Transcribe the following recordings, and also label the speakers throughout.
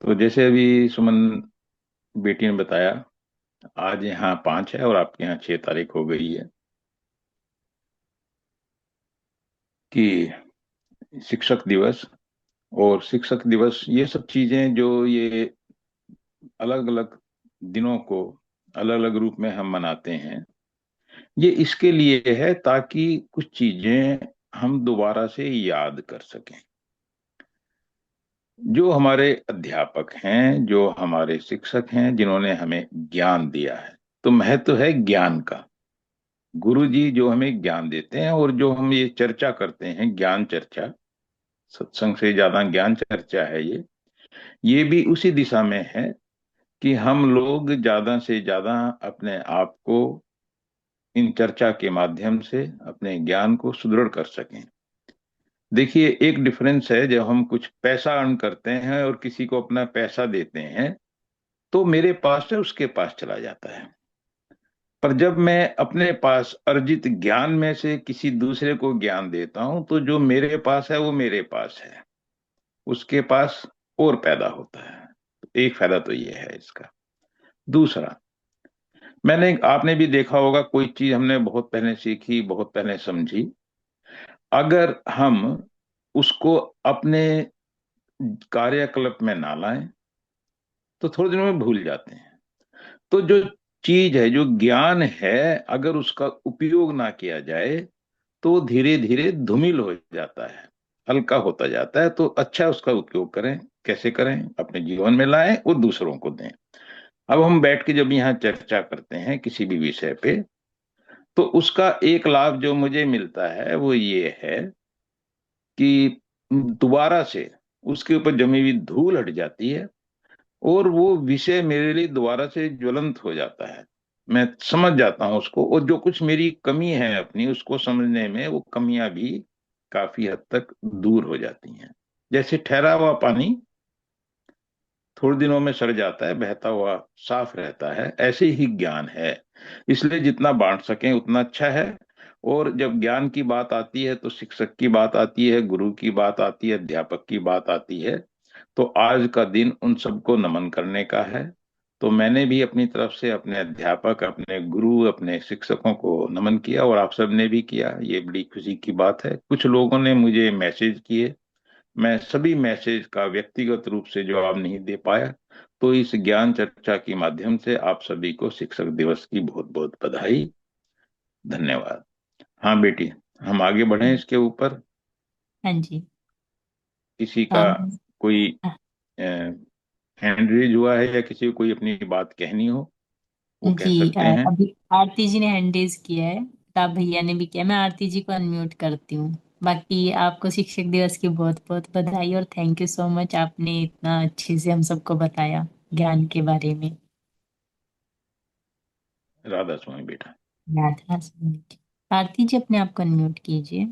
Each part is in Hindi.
Speaker 1: तो जैसे अभी सुमन बेटी ने बताया, आज यहाँ 5 है और आपके यहाँ 6 तारीख हो गई है कि शिक्षक दिवस। और शिक्षक दिवस ये सब चीजें जो ये अलग अलग दिनों को अलग अलग रूप में हम मनाते हैं, ये इसके लिए है ताकि कुछ चीजें हम दोबारा से याद कर सकें। जो हमारे अध्यापक हैं, जो हमारे शिक्षक हैं, जिन्होंने हमें ज्ञान दिया है, तो महत्व है ज्ञान का। गुरु जी जो हमें ज्ञान देते हैं और जो हम ये चर्चा करते हैं, ज्ञान चर्चा, सत्संग से ज्यादा ज्ञान चर्चा है ये भी उसी दिशा में है कि हम लोग ज्यादा से ज्यादा अपने आप को इन चर्चा के माध्यम से अपने ज्ञान को सुदृढ़ कर सकें। देखिए, एक डिफरेंस है, जब हम कुछ पैसा अर्न करते हैं और किसी को अपना पैसा देते हैं तो मेरे पास है उसके पास चला जाता है। पर जब मैं अपने पास अर्जित ज्ञान में से किसी दूसरे को ज्ञान देता हूं तो जो मेरे पास है वो मेरे पास है, उसके पास और पैदा होता है। एक फायदा तो ये है इसका। दूसरा, मैंने आपने भी देखा होगा, कोई चीज हमने बहुत पहले सीखी, बहुत पहले समझी, अगर हम उसको अपने कार्यकल्प में ना लाएं तो थोड़े दिनों में भूल जाते हैं। तो जो चीज है, जो ज्ञान है, अगर उसका उपयोग ना किया जाए तो धीरे धीरे धूमिल हो जाता है, हल्का होता जाता है। तो अच्छा उसका उपयोग करें। कैसे करें? अपने जीवन में लाएं और दूसरों को दें। अब हम बैठ के जब यहाँ चर्चा करते हैं किसी भी विषय पे, तो उसका एक लाभ जो मुझे मिलता है वो ये है कि दोबारा से उसके ऊपर जमी हुई धूल हट जाती है और वो विषय मेरे लिए दोबारा से ज्वलंत हो जाता है। मैं समझ जाता हूँ उसको, और जो कुछ मेरी कमी है अपनी, उसको समझने में वो कमियां भी काफी हद तक दूर हो जाती हैं। जैसे ठहरा हुआ पानी थोड़े दिनों में सड़ जाता है, बहता हुआ साफ रहता है, ऐसे ही ज्ञान है। इसलिए जितना बांट सकें उतना अच्छा है। और जब ज्ञान की बात आती है तो शिक्षक की बात आती है, गुरु की बात आती है, अध्यापक की बात आती है। तो आज का दिन उन सबको नमन करने का है। तो मैंने भी अपनी तरफ से अपने अध्यापक, अपने गुरु, अपने शिक्षकों को नमन किया और आप सबने भी किया। ये बड़ी खुशी की बात है। कुछ लोगों ने मुझे मैसेज किए, मैं सभी मैसेज का व्यक्तिगत रूप से जवाब नहीं दे पाया। तो इस ज्ञान चर्चा के माध्यम से आप सभी को शिक्षक दिवस की बहुत बहुत बधाई, धन्यवाद। हाँ बेटी, हम आगे बढ़े इसके ऊपर।
Speaker 2: हाँ जी।
Speaker 1: किसी का
Speaker 2: अम,
Speaker 1: कोई हैंड रेज हुआ है या किसी को कोई अपनी बात कहनी हो, वो कह
Speaker 2: जी,
Speaker 1: सकते हैं।
Speaker 2: अभी आरती जी ने हैंड रेज किया है, प्रताप भैया ने भी किया। मैं आरती जी को अनम्यूट करती हूँ। बाकी आपको शिक्षक दिवस की बहुत बहुत बधाई और थैंक यू सो मच, आपने इतना अच्छे से हम सबको बताया ज्ञान के बारे में।
Speaker 1: राधा स्वामी बेटा।
Speaker 2: राधा स्वामी जी। आरती जी अपने आप को अनम्यूट कीजिए।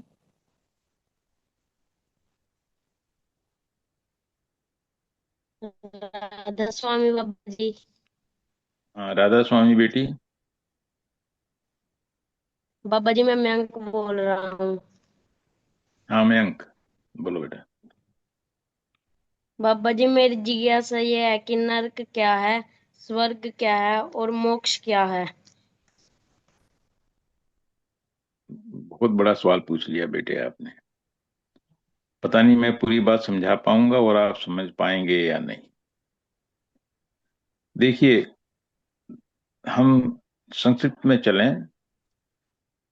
Speaker 3: राधा स्वामी बाबा जी।
Speaker 1: हाँ राधा स्वामी बेटी।
Speaker 3: बाबा जी मैं मयंक बोल रहा हूँ।
Speaker 1: हाँ मयंक, बोलो बेटा।
Speaker 3: बाबा जी मेरी जिज्ञासा ये है कि नरक क्या है, स्वर्ग क्या है और मोक्ष क्या है।
Speaker 1: बहुत बड़ा सवाल पूछ लिया बेटे आपने। पता नहीं मैं पूरी बात समझा पाऊंगा और आप समझ पाएंगे या नहीं। देखिए, हम संक्षिप्त में चलें।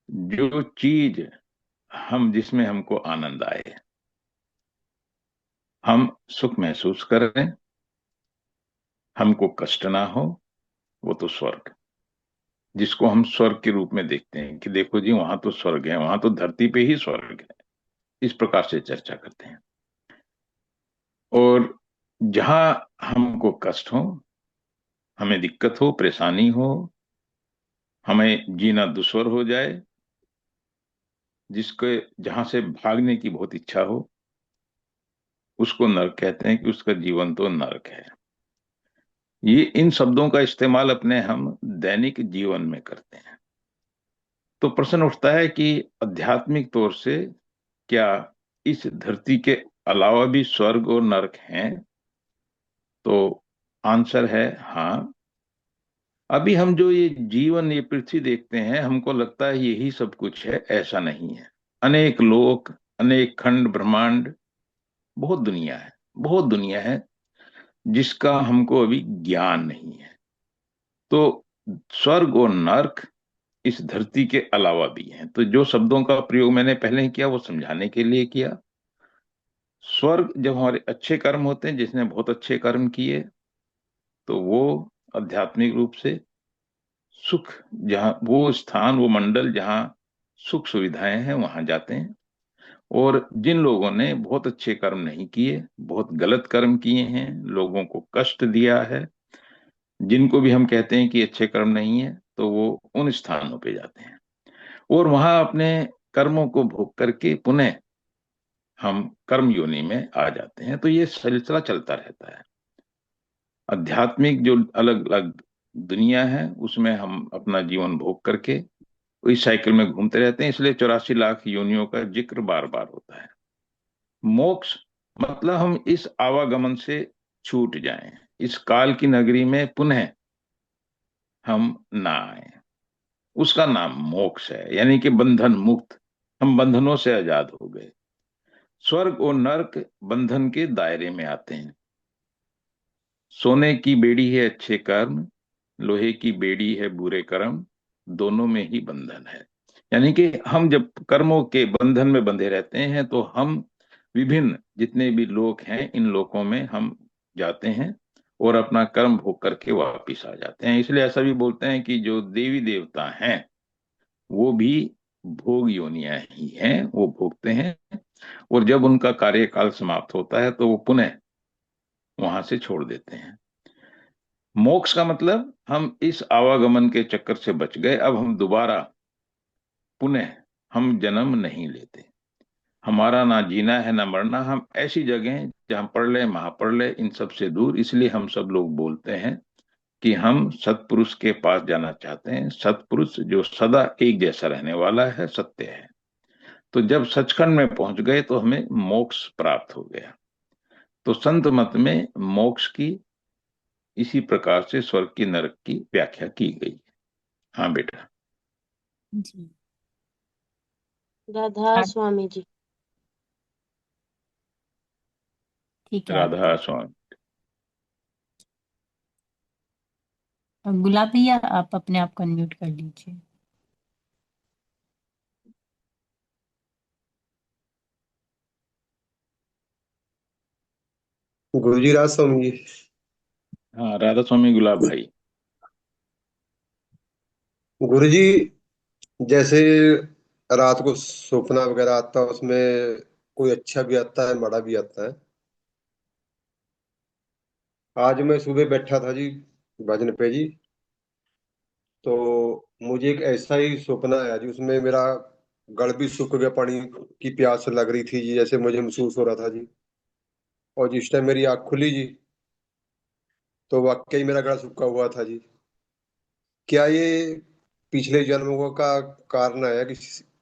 Speaker 1: जो चीज हम जिसमें हमको आनंद आए, हम सुख महसूस करें, हमको कष्ट ना हो, वो तो स्वर्ग, जिसको हम स्वर्ग के रूप में देखते हैं कि देखो जी वहां तो स्वर्ग है, वहां तो धरती पे ही स्वर्ग है, इस प्रकार से चर्चा करते हैं। और जहां हमको कष्ट हो, हमें दिक्कत हो, परेशानी हो, हमें जीना दुश्वार हो जाए, जिसके जहां से भागने की बहुत इच्छा हो, उसको नरक कहते हैं कि उसका जीवन तो नरक है। ये इन शब्दों का इस्तेमाल अपने हम दैनिक जीवन में करते हैं। तो प्रश्न उठता है कि आध्यात्मिक तौर से क्या इस धरती के अलावा भी स्वर्ग और नरक हैं? तो आंसर है हाँ। अभी हम जो ये जीवन, ये पृथ्वी देखते हैं, हमको लगता है यही सब कुछ है, ऐसा नहीं है। अनेक लोक, अनेक खंड ब्रह्मांड, बहुत दुनिया है, बहुत दुनिया है जिसका हमको अभी ज्ञान नहीं है। तो स्वर्ग और नर्क इस धरती के अलावा भी हैं। तो जो शब्दों का प्रयोग मैंने पहले ही किया वो समझाने के लिए किया। स्वर्ग जब हमारे अच्छे कर्म होते हैं, जिसने बहुत अच्छे कर्म किए, तो वो आध्यात्मिक रूप से सुख, जहाँ वो स्थान, वो मंडल जहाँ सुख सुविधाएं हैं, वहां जाते हैं। और जिन लोगों ने बहुत अच्छे कर्म नहीं किए, बहुत गलत कर्म किए हैं, लोगों को कष्ट दिया है, जिनको भी हम कहते हैं कि अच्छे कर्म नहीं है, तो वो उन स्थानों पे जाते हैं और वहां अपने कर्मों को भोग करके पुनः हम कर्म योनि में आ जाते हैं। तो ये सिलसिला चलता रहता है। आध्यात्मिक जो अलग अलग दुनिया है, उसमें हम अपना जीवन भोग करके इस साइकिल में घूमते रहते हैं। इसलिए 84 लाख योनियों का जिक्र बार बार होता है। मोक्ष मतलब हम इस आवागमन से छूट जाएं, इस काल की नगरी में पुनः हम ना आए, उसका नाम मोक्ष है। यानी कि बंधन मुक्त, हम बंधनों से आजाद हो गए। स्वर्ग और नर्क बंधन के दायरे में आते हैं। सोने की बेड़ी है अच्छे कर्म, लोहे की बेड़ी है बुरे कर्म, दोनों में ही बंधन है। यानी कि हम जब कर्मों के बंधन में बंधे रहते हैं, तो हम विभिन्न जितने भी लोक हैं, इन लोकों में हम जाते हैं और अपना कर्म भोग करके वापिस आ जाते हैं। इसलिए ऐसा भी बोलते हैं कि जो देवी देवता हैं वो भी भोग योनियां ही हैं, वो भोगते हैं। और जब उनका कार्यकाल समाप्त होता है तो वो पुनः वहां से छोड़ देते हैं। मोक्ष का मतलब हम इस आवागमन के चक्कर से बच गए, अब हम दोबारा पुनः हम जन्म नहीं लेते। हमारा ना जीना है ना मरना, हम ऐसी जगह जहां प्रलय महाप्रलय इन सब से दूर। इसलिए हम सब लोग बोलते हैं कि हम सत्पुरुष के पास जाना चाहते हैं। सत्पुरुष जो सदा एक जैसा रहने वाला है, सत्य है। तो जब सचखंड में पहुंच गए तो हमें मोक्ष प्राप्त हो गया। तो संत मत में मोक्ष की इसी प्रकार से स्वर्ग की नरक की व्याख्या की गई है। हाँ बेटा।
Speaker 2: जी।
Speaker 3: राधा
Speaker 2: आप
Speaker 3: स्वामी जी।
Speaker 2: ठीक है
Speaker 1: राधा
Speaker 2: आरती।
Speaker 1: स्वामी।
Speaker 2: गुलाब भैया आप अपने आप को अनम्यूट कर लीजिए।
Speaker 4: गुरुजी राज स्वामी जी।
Speaker 1: हाँ राधा स्वामी गुलाब भाई।
Speaker 4: गुरुजी, जैसे रात को सपना वगैरह आता है, उसमें कोई अच्छा भी आता है, माड़ा भी आता है। आज मैं सुबह बैठा था जी भजन पे जी, तो मुझे एक ऐसा ही सपना आया जी। उसमें मेरा गल भी सूख गया, पानी की प्यास लग रही थी जी, जैसे मुझे महसूस हो रहा था जी। और जिस टाइम मेरी आँख खुली जी, तो वाकई मेरा गला सूखा हुआ था जी। क्या ये पिछले जन्मों का कारण है कि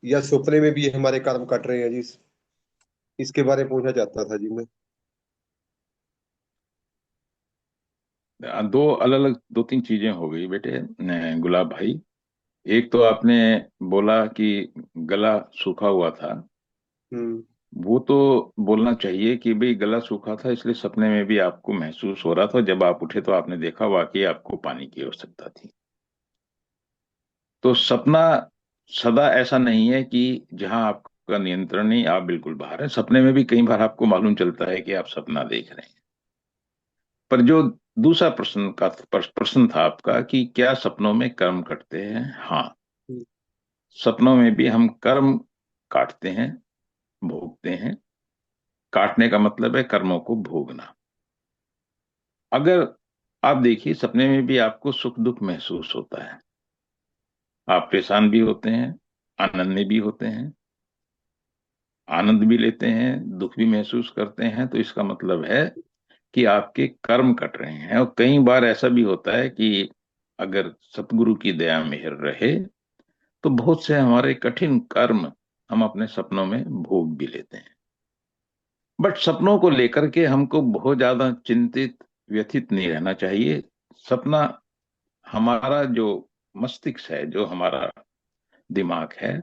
Speaker 4: या सपने में भी हमारे कर्म कट रहे हैं जी? इसके बारे में पूछना चाहता था जी मैं।
Speaker 1: दो अलग अलग, दो तीन चीजें हो गई बेटे गुलाब भाई। एक तो आपने बोला कि गला सूखा हुआ था।
Speaker 4: हम्म।
Speaker 1: वो तो बोलना चाहिए कि भाई गला सूखा था, इसलिए सपने में भी आपको महसूस हो रहा था। जब आप उठे तो आपने देखा वाकई आपको पानी की आवश्यकता थी। तो सपना सदा ऐसा नहीं है कि जहां आपका नियंत्रण नहीं, आप बिल्कुल बाहर हैं। सपने में भी कई बार आपको मालूम चलता है कि आप सपना देख रहे हैं। पर जो दूसरा प्रश्न था आपका कि क्या सपनों में कर्म कटते हैं? हाँ,
Speaker 4: हम्म।
Speaker 1: सपनों में भी हम कर्म काटते हैं, भोगते हैं। काटने का मतलब है कर्मों को भोगना। अगर आप देखिए, सपने में भी आपको सुख दुख महसूस होता है। आप परेशान भी होते हैं, आनंद में भी होते हैं, आनंद भी लेते हैं, दुख भी महसूस करते हैं। तो इसका मतलब है कि आपके कर्म कट रहे हैं। और कई बार ऐसा भी होता है कि अगर सतगुरु की दया मेहर रहे तो बहुत से हमारे कठिन कर्म हम अपने सपनों में भोग भी लेते हैं। बट सपनों को लेकर के हमको बहुत ज्यादा चिंतित व्यथित नहीं रहना चाहिए। सपना, हमारा जो मस्तिष्क है, जो हमारा दिमाग है,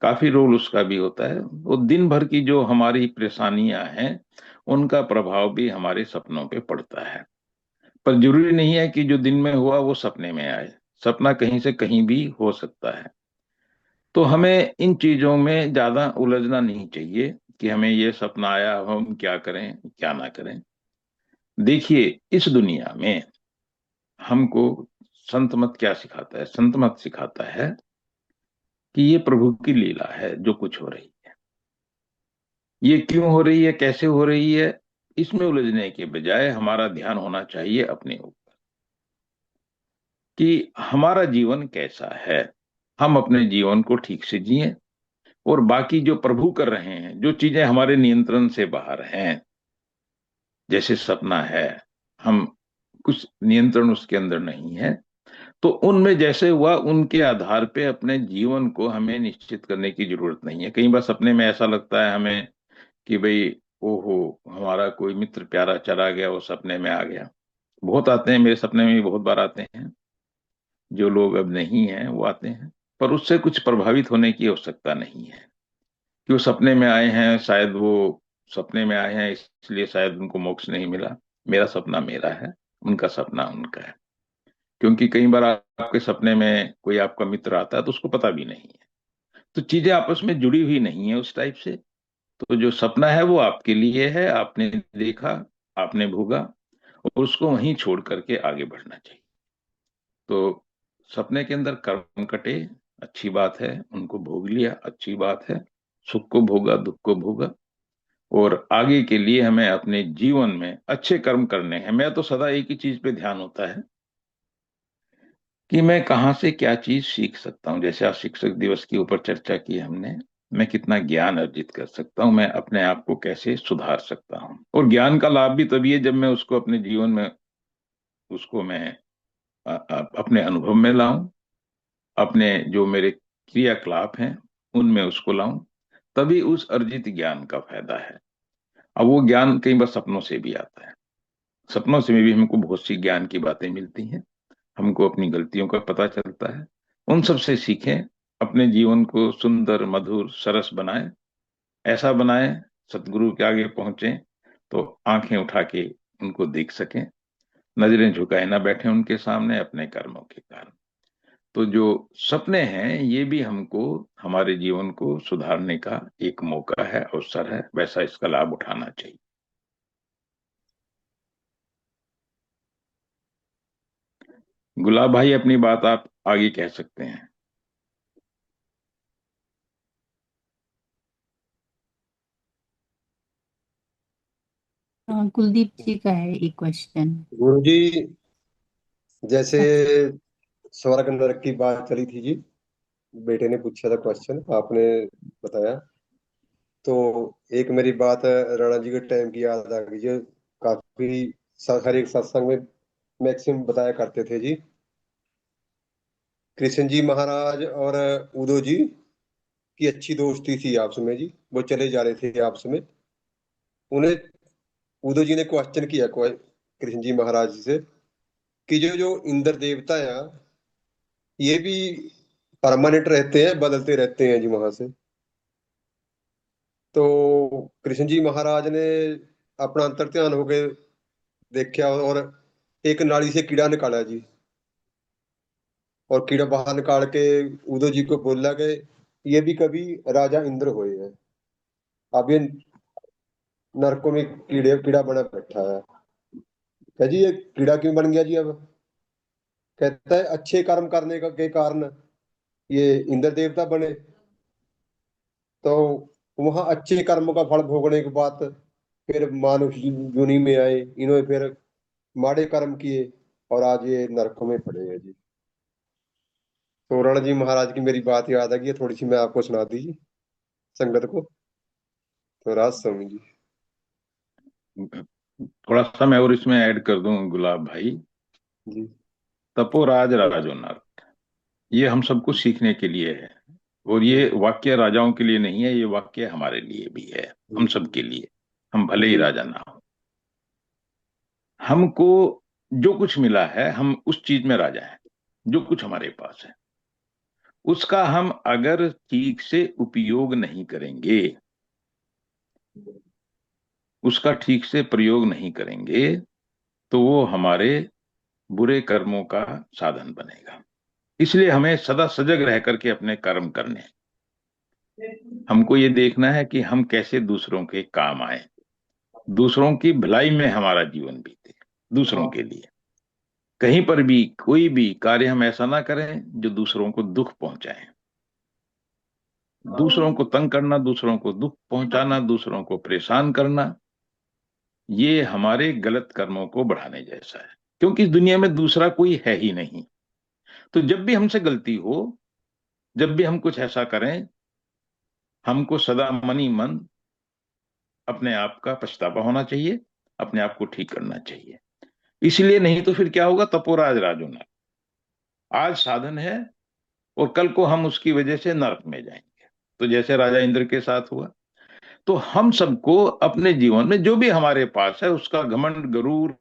Speaker 1: काफी रोल उसका भी होता है। वो दिन भर की जो हमारी परेशानियां हैं, उनका प्रभाव भी हमारे सपनों पे पड़ता है। पर जरूरी नहीं है कि जो दिन में हुआ वो सपने में आए। सपना कहीं से कहीं भी हो सकता है। तो हमें इन चीजों में ज्यादा उलझना नहीं चाहिए कि हमें ये सपना आया, हम क्या करें क्या ना करें। देखिए, इस दुनिया में हमको संत मत क्या सिखाता है? संत मत सिखाता है कि ये प्रभु की लीला है जो कुछ हो रही है। ये क्यों हो रही है, कैसे हो रही है, इसमें उलझने के बजाय हमारा ध्यान होना चाहिए अपने ऊपर, कि हमारा जीवन कैसा है। हम अपने जीवन को ठीक से जिए, और बाकी जो प्रभु कर रहे हैं, जो चीजें हमारे नियंत्रण से बाहर हैं, जैसे सपना है, हम कुछ नियंत्रण उसके अंदर नहीं है, तो उनमें जैसे हुआ उनके आधार पे अपने जीवन को हमें निश्चित करने की जरूरत नहीं है। कई बार सपने में ऐसा लगता है हमें कि भाई, ओहो, हमारा कोई मित्र प्यारा चला गया, वो सपने में आ गया। बहुत आते हैं, मेरे सपने में भी बहुत बार आते हैं। जो लोग अब नहीं हैं वो आते हैं, पर उससे कुछ प्रभावित होने की आवश्यकता नहीं है। कि वो सपने में आए हैं, शायद वो सपने में आए हैं इसलिए शायद उनको मोक्ष नहीं मिला। मेरा सपना मेरा है, उनका सपना उनका है। क्योंकि कई बार आपके सपने में कोई आपका मित्र आता है तो उसको पता भी नहीं है, तो चीजें आपस में जुड़ी हुई नहीं है उस टाइप से। तो जो सपना है वो आपके लिए है, आपने देखा, आपने भोगा, और उसको वहीं छोड़ करके आगे बढ़ना चाहिए। तो सपने के अंदर कर्म कटे, अच्छी बात है, उनको भोग लिया, अच्छी बात है। सुख को भोगा, दुख को भोगा, और आगे के लिए हमें अपने जीवन में अच्छे कर्म करने हैं। मैं तो सदा एक ही चीज पे ध्यान होता है कि मैं कहाँ से क्या चीज सीख सकता हूँ। जैसे आज शिक्षक दिवस के ऊपर चर्चा की हमने, मैं कितना ज्ञान अर्जित कर सकता हूँ, मैं अपने आप को कैसे सुधार सकता हूँ। और ज्ञान का लाभ भी तभी है जब मैं उसको अपने जीवन में, उसको मैं अपने अनुभव में लाऊं, अपने जो मेरे क्रियाकलाप हैं उनमें उसको लाऊं, तभी उस अर्जित ज्ञान का फायदा है। अब वो ज्ञान कई बार सपनों से भी आता है। सपनों से भी हमको बहुत सी ज्ञान की बातें मिलती हैं, हमको अपनी गलतियों का पता चलता है। उन सब से सीखें, अपने जीवन को सुंदर मधुर सरस बनाएं, ऐसा बनाएं सतगुरु के आगे पहुंचे तो आंखें उठा के उनको देख सकें, नजरें झुकाए ना बैठे उनके सामने अपने कर्मों के कारण। तो जो सपने हैं ये भी हमको हमारे जीवन को सुधारने का एक मौका है, अवसर है, वैसा इसका लाभ उठाना चाहिए। गुलाब भाई, अपनी बात आप आगे कह सकते हैं।
Speaker 2: कुलदीप जी का है एक क्वेश्चन।
Speaker 4: गुरु जी, जैसे स्वर्ग नरक की बात चली थी जी, बेटे ने पूछा था क्वेश्चन, आपने बताया। तो एक मेरी बात राणा जी के टाइम की याद आ गई है। काफी हर एक सत्संग में मैक्सिमम बताया करते थे जी। कृष्ण जी महाराज और उदो जी की अच्छी दोस्ती थी आपस में जी। वो चले जा रहे थे आपस में। उन्हें उदो जी ने क्वेश्चन किया कृष्ण जी महाराज जी से कि जो जो इंद्र देवता है, ये भी परमानेंट रहते हैं, बदलते रहते हैं जी वहां से? तो कृष्ण जी महाराज ने अपना अंतर ध्यान होके देखा और एक नाली से कीड़ा निकाला जी। और कीड़ा बाहर निकाल के उदो जी को बोला कि ये भी कभी राजा इंद्र हुए हैं, अब ये नरकों में कीड़े कीड़ा बना बैठा है। कह जी ये कीड़ा क्यों बन गया जी? अब कहता है अच्छे कर्म करने का के कारण ये इंद्र देवता बने। तो वहां अच्छे कर्म का फल भोगने के बाद फिर मानुष योनि में आए, इन्होंने फिर माड़े कर्म किए और आज ये नरकों में पड़े हैं जी। तो रण जी महाराज की मेरी बात याद आ गई है, थोड़ी सी मैं आपको सुना दीजिए संगत को। तो राज स्वामी जी।
Speaker 1: थोड़ा सा मैं और इसमें ऐड कर दूं गुलाब भाई।
Speaker 4: जी।
Speaker 1: तपोराज राजो नर, ये हम सबको सीखने के लिए है। और ये वाक्य राजाओं के लिए नहीं है, ये वाक्य हमारे लिए भी है, हम
Speaker 4: जी।
Speaker 1: सब के लिए। हम भले ही
Speaker 4: जी।
Speaker 1: राजा ना हो, हमको जो कुछ मिला है, हम उस चीज में राजा हैं। जो कुछ हमारे पास है, उसका हम अगर ठीक से उपयोग नहीं करेंगे, उसका ठीक से प्रयोग नहीं करेंगे, तो वो हमारे बुरे कर्मों का साधन बनेगा। इसलिए हमें सदा सजग रह करके अपने कर्म करने हैं। हमको ये देखना है कि हम कैसे दूसरों के काम आए, दूसरों की भलाई में हमारा जीवन बीते, दूसरों के लिए। कहीं पर भी कोई भी कार्य हम ऐसा ना करें जो दूसरों को दुख पहुंचाए। दूसरों को तंग करना, दूसरों को दुख पहुंचाना, दूसरों को परेशान करना, ये हमारे गलत कर्मों को बढ़ाने जैसा है। क्योंकि इस दुनिया में दूसरा कोई है ही नहीं। तो जब भी हमसे गलती हो, जब भी हम कुछ ऐसा करें, हमको सदा मन ही मन अपने आप का पछतावा होना चाहिए, अपने आप को ठीक करना चाहिए। इसलिए नहीं तो फिर क्या होगा, तपोराज राजो नरक। आज साधन है और कल को हम उसकी वजह से नरक में जाएंगे। तो जैसे राजा इंद्र के साथ हुआ। तो हम सबको अपने जीवन में जो भी हमारे पास है, उसका घमंड गरूर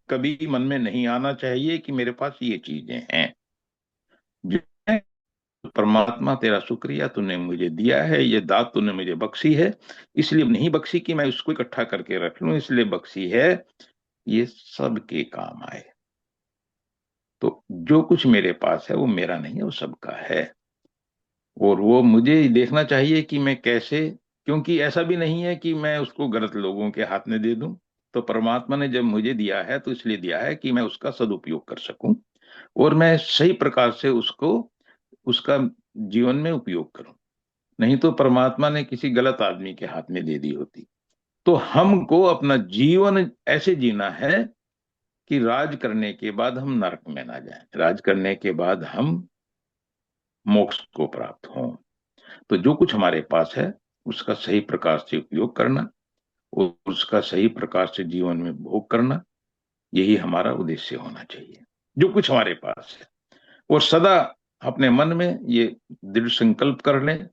Speaker 1: कभी मन में नहीं आना चाहिए कि मेरे पास ये चीजें हैं। जो है, परमात्मा तेरा शुक्रिया, तूने मुझे दिया है, ये दात तूने मुझे बख्शी है। इसलिए नहीं बख्शी कि मैं उसको इकट्ठा करके रख लूं, इसलिए बख्शी है ये सबके काम आए। तो जो कुछ मेरे पास है वो मेरा नहीं है, वो सबका है। और वो मुझे देखना चाहिए कि मैं कैसे, क्योंकि ऐसा भी नहीं है कि मैं उसको गलत लोगों के हाथ में दे दूं। तो परमात्मा ने जब मुझे दिया है तो इसलिए दिया है कि मैं उसका सदुपयोग कर सकूं और मैं सही प्रकार से उसको, उसका जीवन में उपयोग करूं। नहीं तो परमात्मा ने किसी गलत आदमी के हाथ में दे दी होती। तो हमको अपना जीवन ऐसे जीना है कि राज करने के बाद हम नरक में ना जाएं, राज करने के बाद हम मोक्ष को प्राप्त हों। तो जो कुछ हमारे पास है, उसका सही प्रकार से उपयोग करना और उसका सही प्रकार से जीवन में भोग करना, यही हमारा उद्देश्य होना चाहिए। जो कुछ हमारे पास है, और सदा अपने मन में ये दृढ़ संकल्प कर लें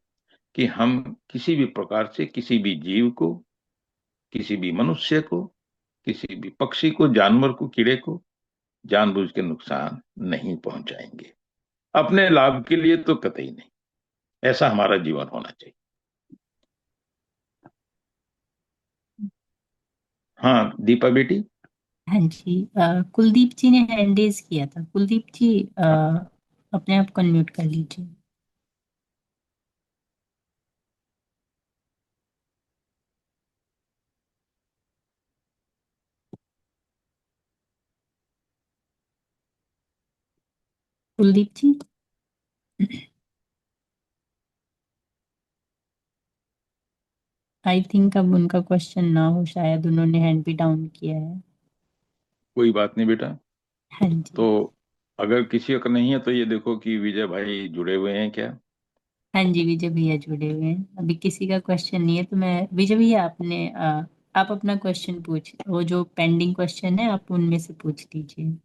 Speaker 1: कि हम किसी भी प्रकार से किसी भी जीव को, किसी भी मनुष्य को, किसी भी पक्षी को, जानवर को, कीड़े को जानबूझ के नुकसान नहीं पहुंचाएंगे। अपने लाभ के लिए तो कतई नहीं। ऐसा हमारा जीवन होना चाहिए। हाँ दीपा बेटी।
Speaker 2: हाँ जी, कुलदीप जी ने हैंड रेज किया था। कुलदीप जी, अपने आप को अनम्यूट कर लीजिए। कुलदीप जी, आई थिंक अब उनका क्वेश्चन ना हो, शायद उन्होंने हैंड भी डाउन किया है।
Speaker 1: कोई बात नहीं बेटा।
Speaker 2: हाँ जी।
Speaker 1: तो अगर किसी का नहीं है तो ये देखो कि विजय भाई जुड़े हुए हैं क्या।
Speaker 2: हाँ जी, विजय भैया जुड़े हुए हैं। अभी किसी का क्वेश्चन नहीं है तो मैं, विजय भैया आपने आप अपना क्वेश्चन पूछ, वो जो पेंडिंग क्वेश्चन है आप उनमें से पूछ लीजिए।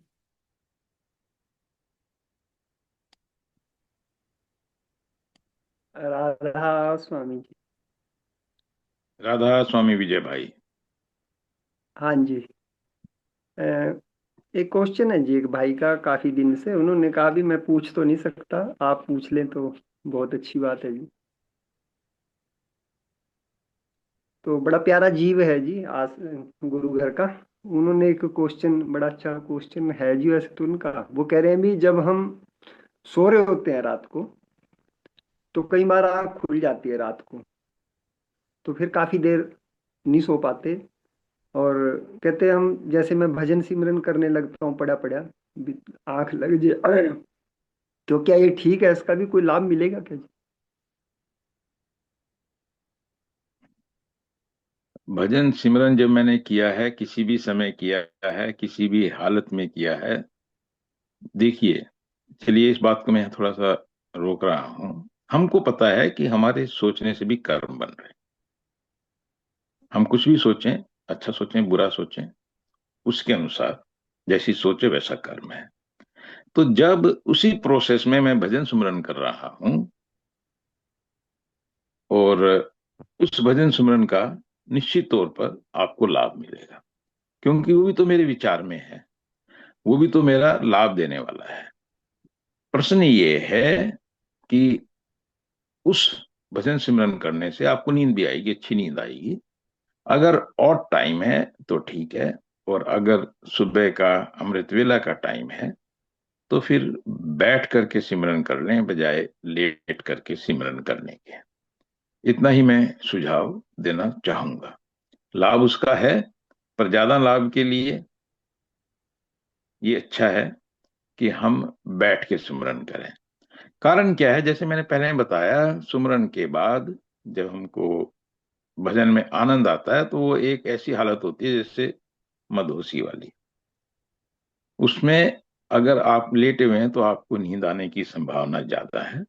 Speaker 5: राधा स्वामी जी।
Speaker 1: राधा स्वामी विजय भाई।
Speaker 5: हाँ जी। अ, एक क्वेश्चन है जी, एक भाई का, काफी दिन से उन्होंने कहा भी मैं पूछ तो नहीं सकता, आप पूछ लें तो बहुत अच्छी बात है जी। तो बड़ा प्यारा जीव है जी, गुरु घर का। उन्होंने एक क्वेश्चन, बड़ा अच्छा क्वेश्चन है जी वैसे तो उनका। वो कह रहे हैं भी जब हम सो रहे होते हैं रात को, तो कई बार आँख खुल जाती है रात को, तो फिर काफी देर नहीं सो पाते। और कहते हैं हम, जैसे मैं भजन सिमरन करने लगता हूँ पड़ा पड़ा, आंख लग जाए, तो क्या ये ठीक है? इसका भी कोई लाभ मिलेगा क्या जी?
Speaker 1: भजन सिमरन जब मैंने किया है, किसी भी समय किया है, किसी भी हालत में किया है, देखिए, चलिए इस बात को मैं थोड़ा सा रोक रहा हूं। हमको पता है कि हमारे सोचने से भी कर्म बन रहे हैं। हम कुछ भी सोचें, अच्छा सोचें बुरा सोचें, उसके अनुसार जैसी सोचे वैसा कर्म है। तो जब उसी प्रोसेस में मैं भजन सुमरन कर रहा हूं और उस भजन सुमरन का निश्चित तौर पर आपको लाभ मिलेगा। क्योंकि वो भी तो मेरे विचार में है, वो भी तो मेरा लाभ देने वाला है। प्रश्न ये है कि उस भजन सिमरन करने से आपको नींद भी आएगी, अच्छी नींद आएगी। अगर और टाइम है तो ठीक है, और अगर सुबह का अमृत वेला का टाइम है तो फिर बैठ करके सिमरन कर लें बजाय लेट करके सिमरन करने के। इतना ही मैं सुझाव देना चाहूंगा। लाभ उसका है, पर ज्यादा लाभ के लिए ये अच्छा है कि हम बैठ के सुमरन करें। कारण क्या है, जैसे मैंने पहले बताया, सुमरन के बाद जब हमको भजन में आनंद आता है तो वो एक ऐसी हालत होती है जैसे मदहोशी वाली। उसमें अगर आप लेटे हुए हैं तो आपको नींद आने की संभावना ज्यादा है।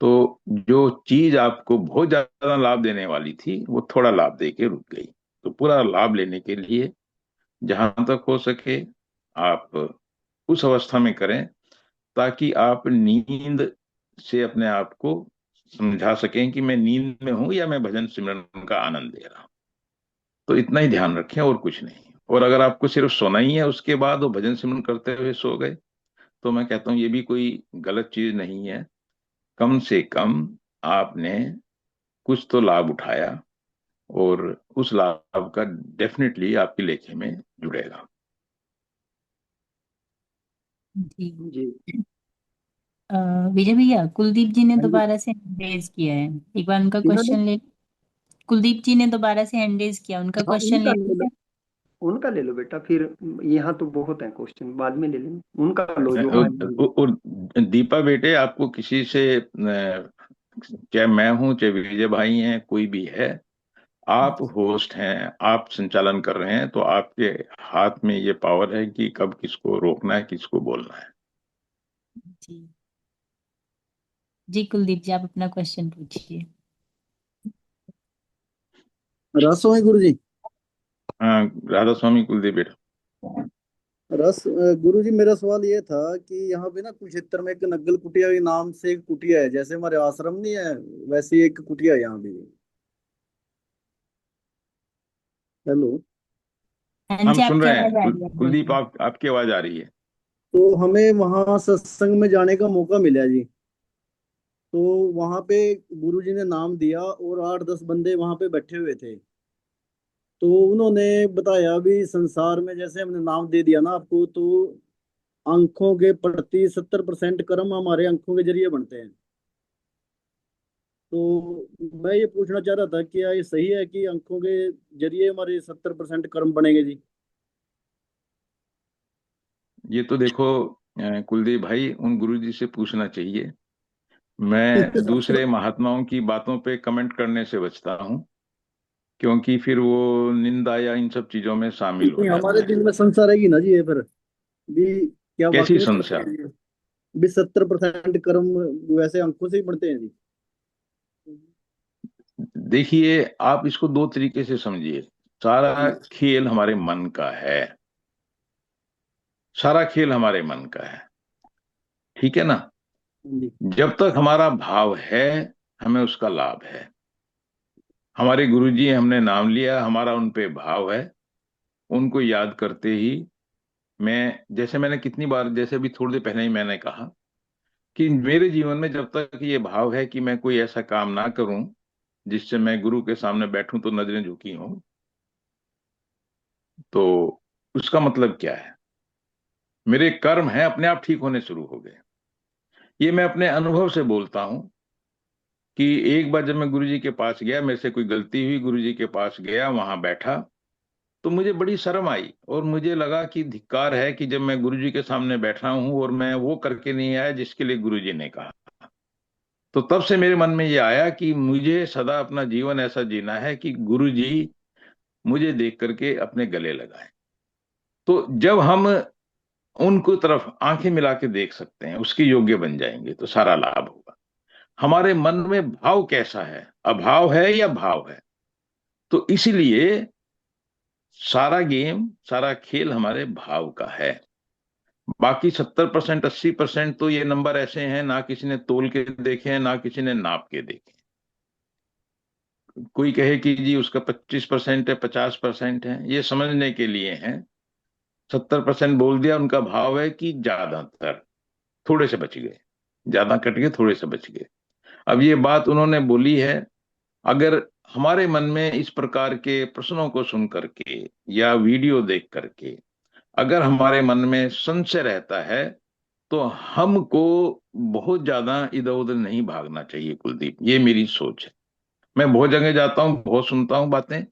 Speaker 1: तो जो चीज आपको बहुत ज्यादा लाभ देने वाली थी वो थोड़ा लाभ दे के रुक गई। तो पूरा लाभ लेने के लिए जहां तक हो सके आप उस अवस्था में करें, ताकि आप नींद से अपने आप को समझा सकें कि मैं नींद में हूं या मैं भजन सिमरन का आनंद ले रहा हूं। तो इतना ही ध्यान रखें और कुछ नहीं। और अगर आपको सिर्फ सोना ही है, उसके बाद वो भजन सिमरन करते हुए सो गए, तो मैं कहता हूँ ये भी कोई गलत चीज नहीं है। कम से कम आपने कुछ तो लाभ उठाया, और उस लाभ का डेफिनेटली आपके लेखे में जुड़ेगा।
Speaker 2: जी।
Speaker 5: जी।
Speaker 2: अ, विजय भैया, कुलदीप जी ने
Speaker 5: हाँ जी।
Speaker 2: दोबारा से हैंड रेज किया है। एक बार उनका
Speaker 5: किन्होंने?
Speaker 2: क्वेश्चन ले। कुलदीप जी ने दोबारा से हैंड रेज किया, उनका
Speaker 5: हाँ,
Speaker 2: क्वेश्चन
Speaker 5: उनका
Speaker 2: ले
Speaker 5: ले लो।
Speaker 2: लीजिए।
Speaker 5: उनका ले लो बेटा, फिर यहाँ तो बहुत है क्वेश्चन, बाद में ले लेंगे। उनका लो जो
Speaker 1: और, और दीपा बेटे, आपको किसी से चाहे मैं हूं चाहे विजय भाई हैं, कोई भी है, आप होस्ट हैं, आप संचालन कर रहे हैं, तो आपके हाथ में ये पावर है कि कब किसको रोकना है, किसको बोलना है।
Speaker 2: जी। जी कुलदीप जी, आप अपना क्वेश्चन पूछिए।
Speaker 6: रस हो गुरु जी।
Speaker 1: हाँ, राधा स्वामी कुलदीप बेटा।
Speaker 6: गुरु जी, मेरा सवाल ये था कि यहाँ पे ना कुरुक्षेत्र में एक नग्गल कुटिया के नाम से एक कुटिया है, जैसे हमारे आश्रम नहीं है वैसे एक कुटिया है यहाँ भी। हेलो।
Speaker 2: हाँ
Speaker 1: हम
Speaker 2: जी,
Speaker 1: सुन
Speaker 2: आपकी
Speaker 1: रहे हैं
Speaker 2: आवाज आ रही है, आप
Speaker 1: कुलदीप,
Speaker 2: बोलिए।
Speaker 1: आपकी आवाज आ रही है।
Speaker 6: तो हमें वहाँ सत्संग में जाने का मौका मिला जी। तो वहाँ पे गुरु जी ने नाम दिया और 8-10 बंदे वहाँ पे बैठे हुए थे। तो उन्होंने बताया भी संसार में जैसे हमने नाम दे दिया ना आपको, तो आंखों के प्रति 70% कर्म हमारे आंखों के जरिए बनते हैं। तो मैं ये पूछना चाह रहा था कि क्या ये सही है कि आंखों के जरिए हमारे 70% कर्म बनेंगे जी?
Speaker 1: ये तो देखो, कुलदीप भाई, उन गुरुजी से पूछना चाहिए। मैं दूसरे महात्माओं की बातों पे कमेंट करने से बचता हूँ, क्योंकि फिर वो निंदा या इन सब चीजों में शामिल हो
Speaker 6: नहीं, हमारे
Speaker 1: जाता है।
Speaker 6: दिल में संशय रहेगी ना जी ये फिर भी, क्या वाकई
Speaker 1: कैसी
Speaker 6: में करते
Speaker 1: संशय?
Speaker 6: हैं जी? भी 70% कर्म वैसे आंखों से ही बढ़ते हैं जी?
Speaker 1: देखिए, आप इसको दो तरीके से समझिए। सारा खेल हमारे मन का है, सारा खेल हमारे मन का है, ठीक है ना।
Speaker 6: जी।
Speaker 1: जब तक हमारा भाव है, हमें उसका लाभ है। हमारे गुरुजी, हमने नाम लिया, हमारा उन पे भाव है, उनको याद करते ही मैं, जैसे मैंने कितनी बार, जैसे अभी थोड़ी देर पहले ही मैंने कहा कि मेरे जीवन में जब तक ये भाव है कि मैं कोई ऐसा काम ना करूं जिससे मैं गुरु के सामने बैठूं तो नजरें झुकी हों, तो उसका मतलब क्या है, मेरे कर्म हैं अपने आप ठीक होने शुरू हो गए। ये मैं अपने अनुभव से बोलता हूं कि एक बार जब मैं गुरु जी के पास गया, मेरे से कोई गलती हुई, गुरु जी के पास गया, वहां बैठा, तो मुझे बड़ी शर्म आई और मुझे लगा कि धिक्कार है कि जब मैं गुरु जी के सामने बैठा हूं और मैं वो करके नहीं आया जिसके लिए गुरु जी ने कहा। तो तब से मेरे मन में ये आया कि मुझे सदा अपना जीवन ऐसा जीना है कि गुरु जी मुझे देख करके अपने गले लगाएं। तो जब हम उनको तरफ आंखें मिला के देख सकते हैं, उसके योग्य बन जाएंगे, तो सारा लाभ होगा। हमारे मन में भाव कैसा है, अभाव है या भाव है, तो इसीलिए सारा गेम, सारा खेल हमारे भाव का है। बाकी 70%, 80% तो ये नंबर ऐसे हैं, ना किसी ने तोल के देखे हैं, ना किसी ने नाप के देखे। कोई कहे कि जी उसका 25% है, 50% है, ये समझने के लिए है। 70% बोल दिया, उनका भाव है कि ज्यादातर, थोड़े से बच गए, ज्यादा कट गए, थोड़े से बच गए। अब ये बात उन्होंने बोली है। अगर हमारे मन में इस प्रकार के प्रश्नों को सुन करके या वीडियो देख करके अगर हमारे मन में संशय रहता है, तो हमको बहुत ज्यादा इधर उधर नहीं भागना चाहिए कुलदीप, ये मेरी सोच है। मैं बहुत जगह जाता हूँ, बहुत सुनता हूँ बातें,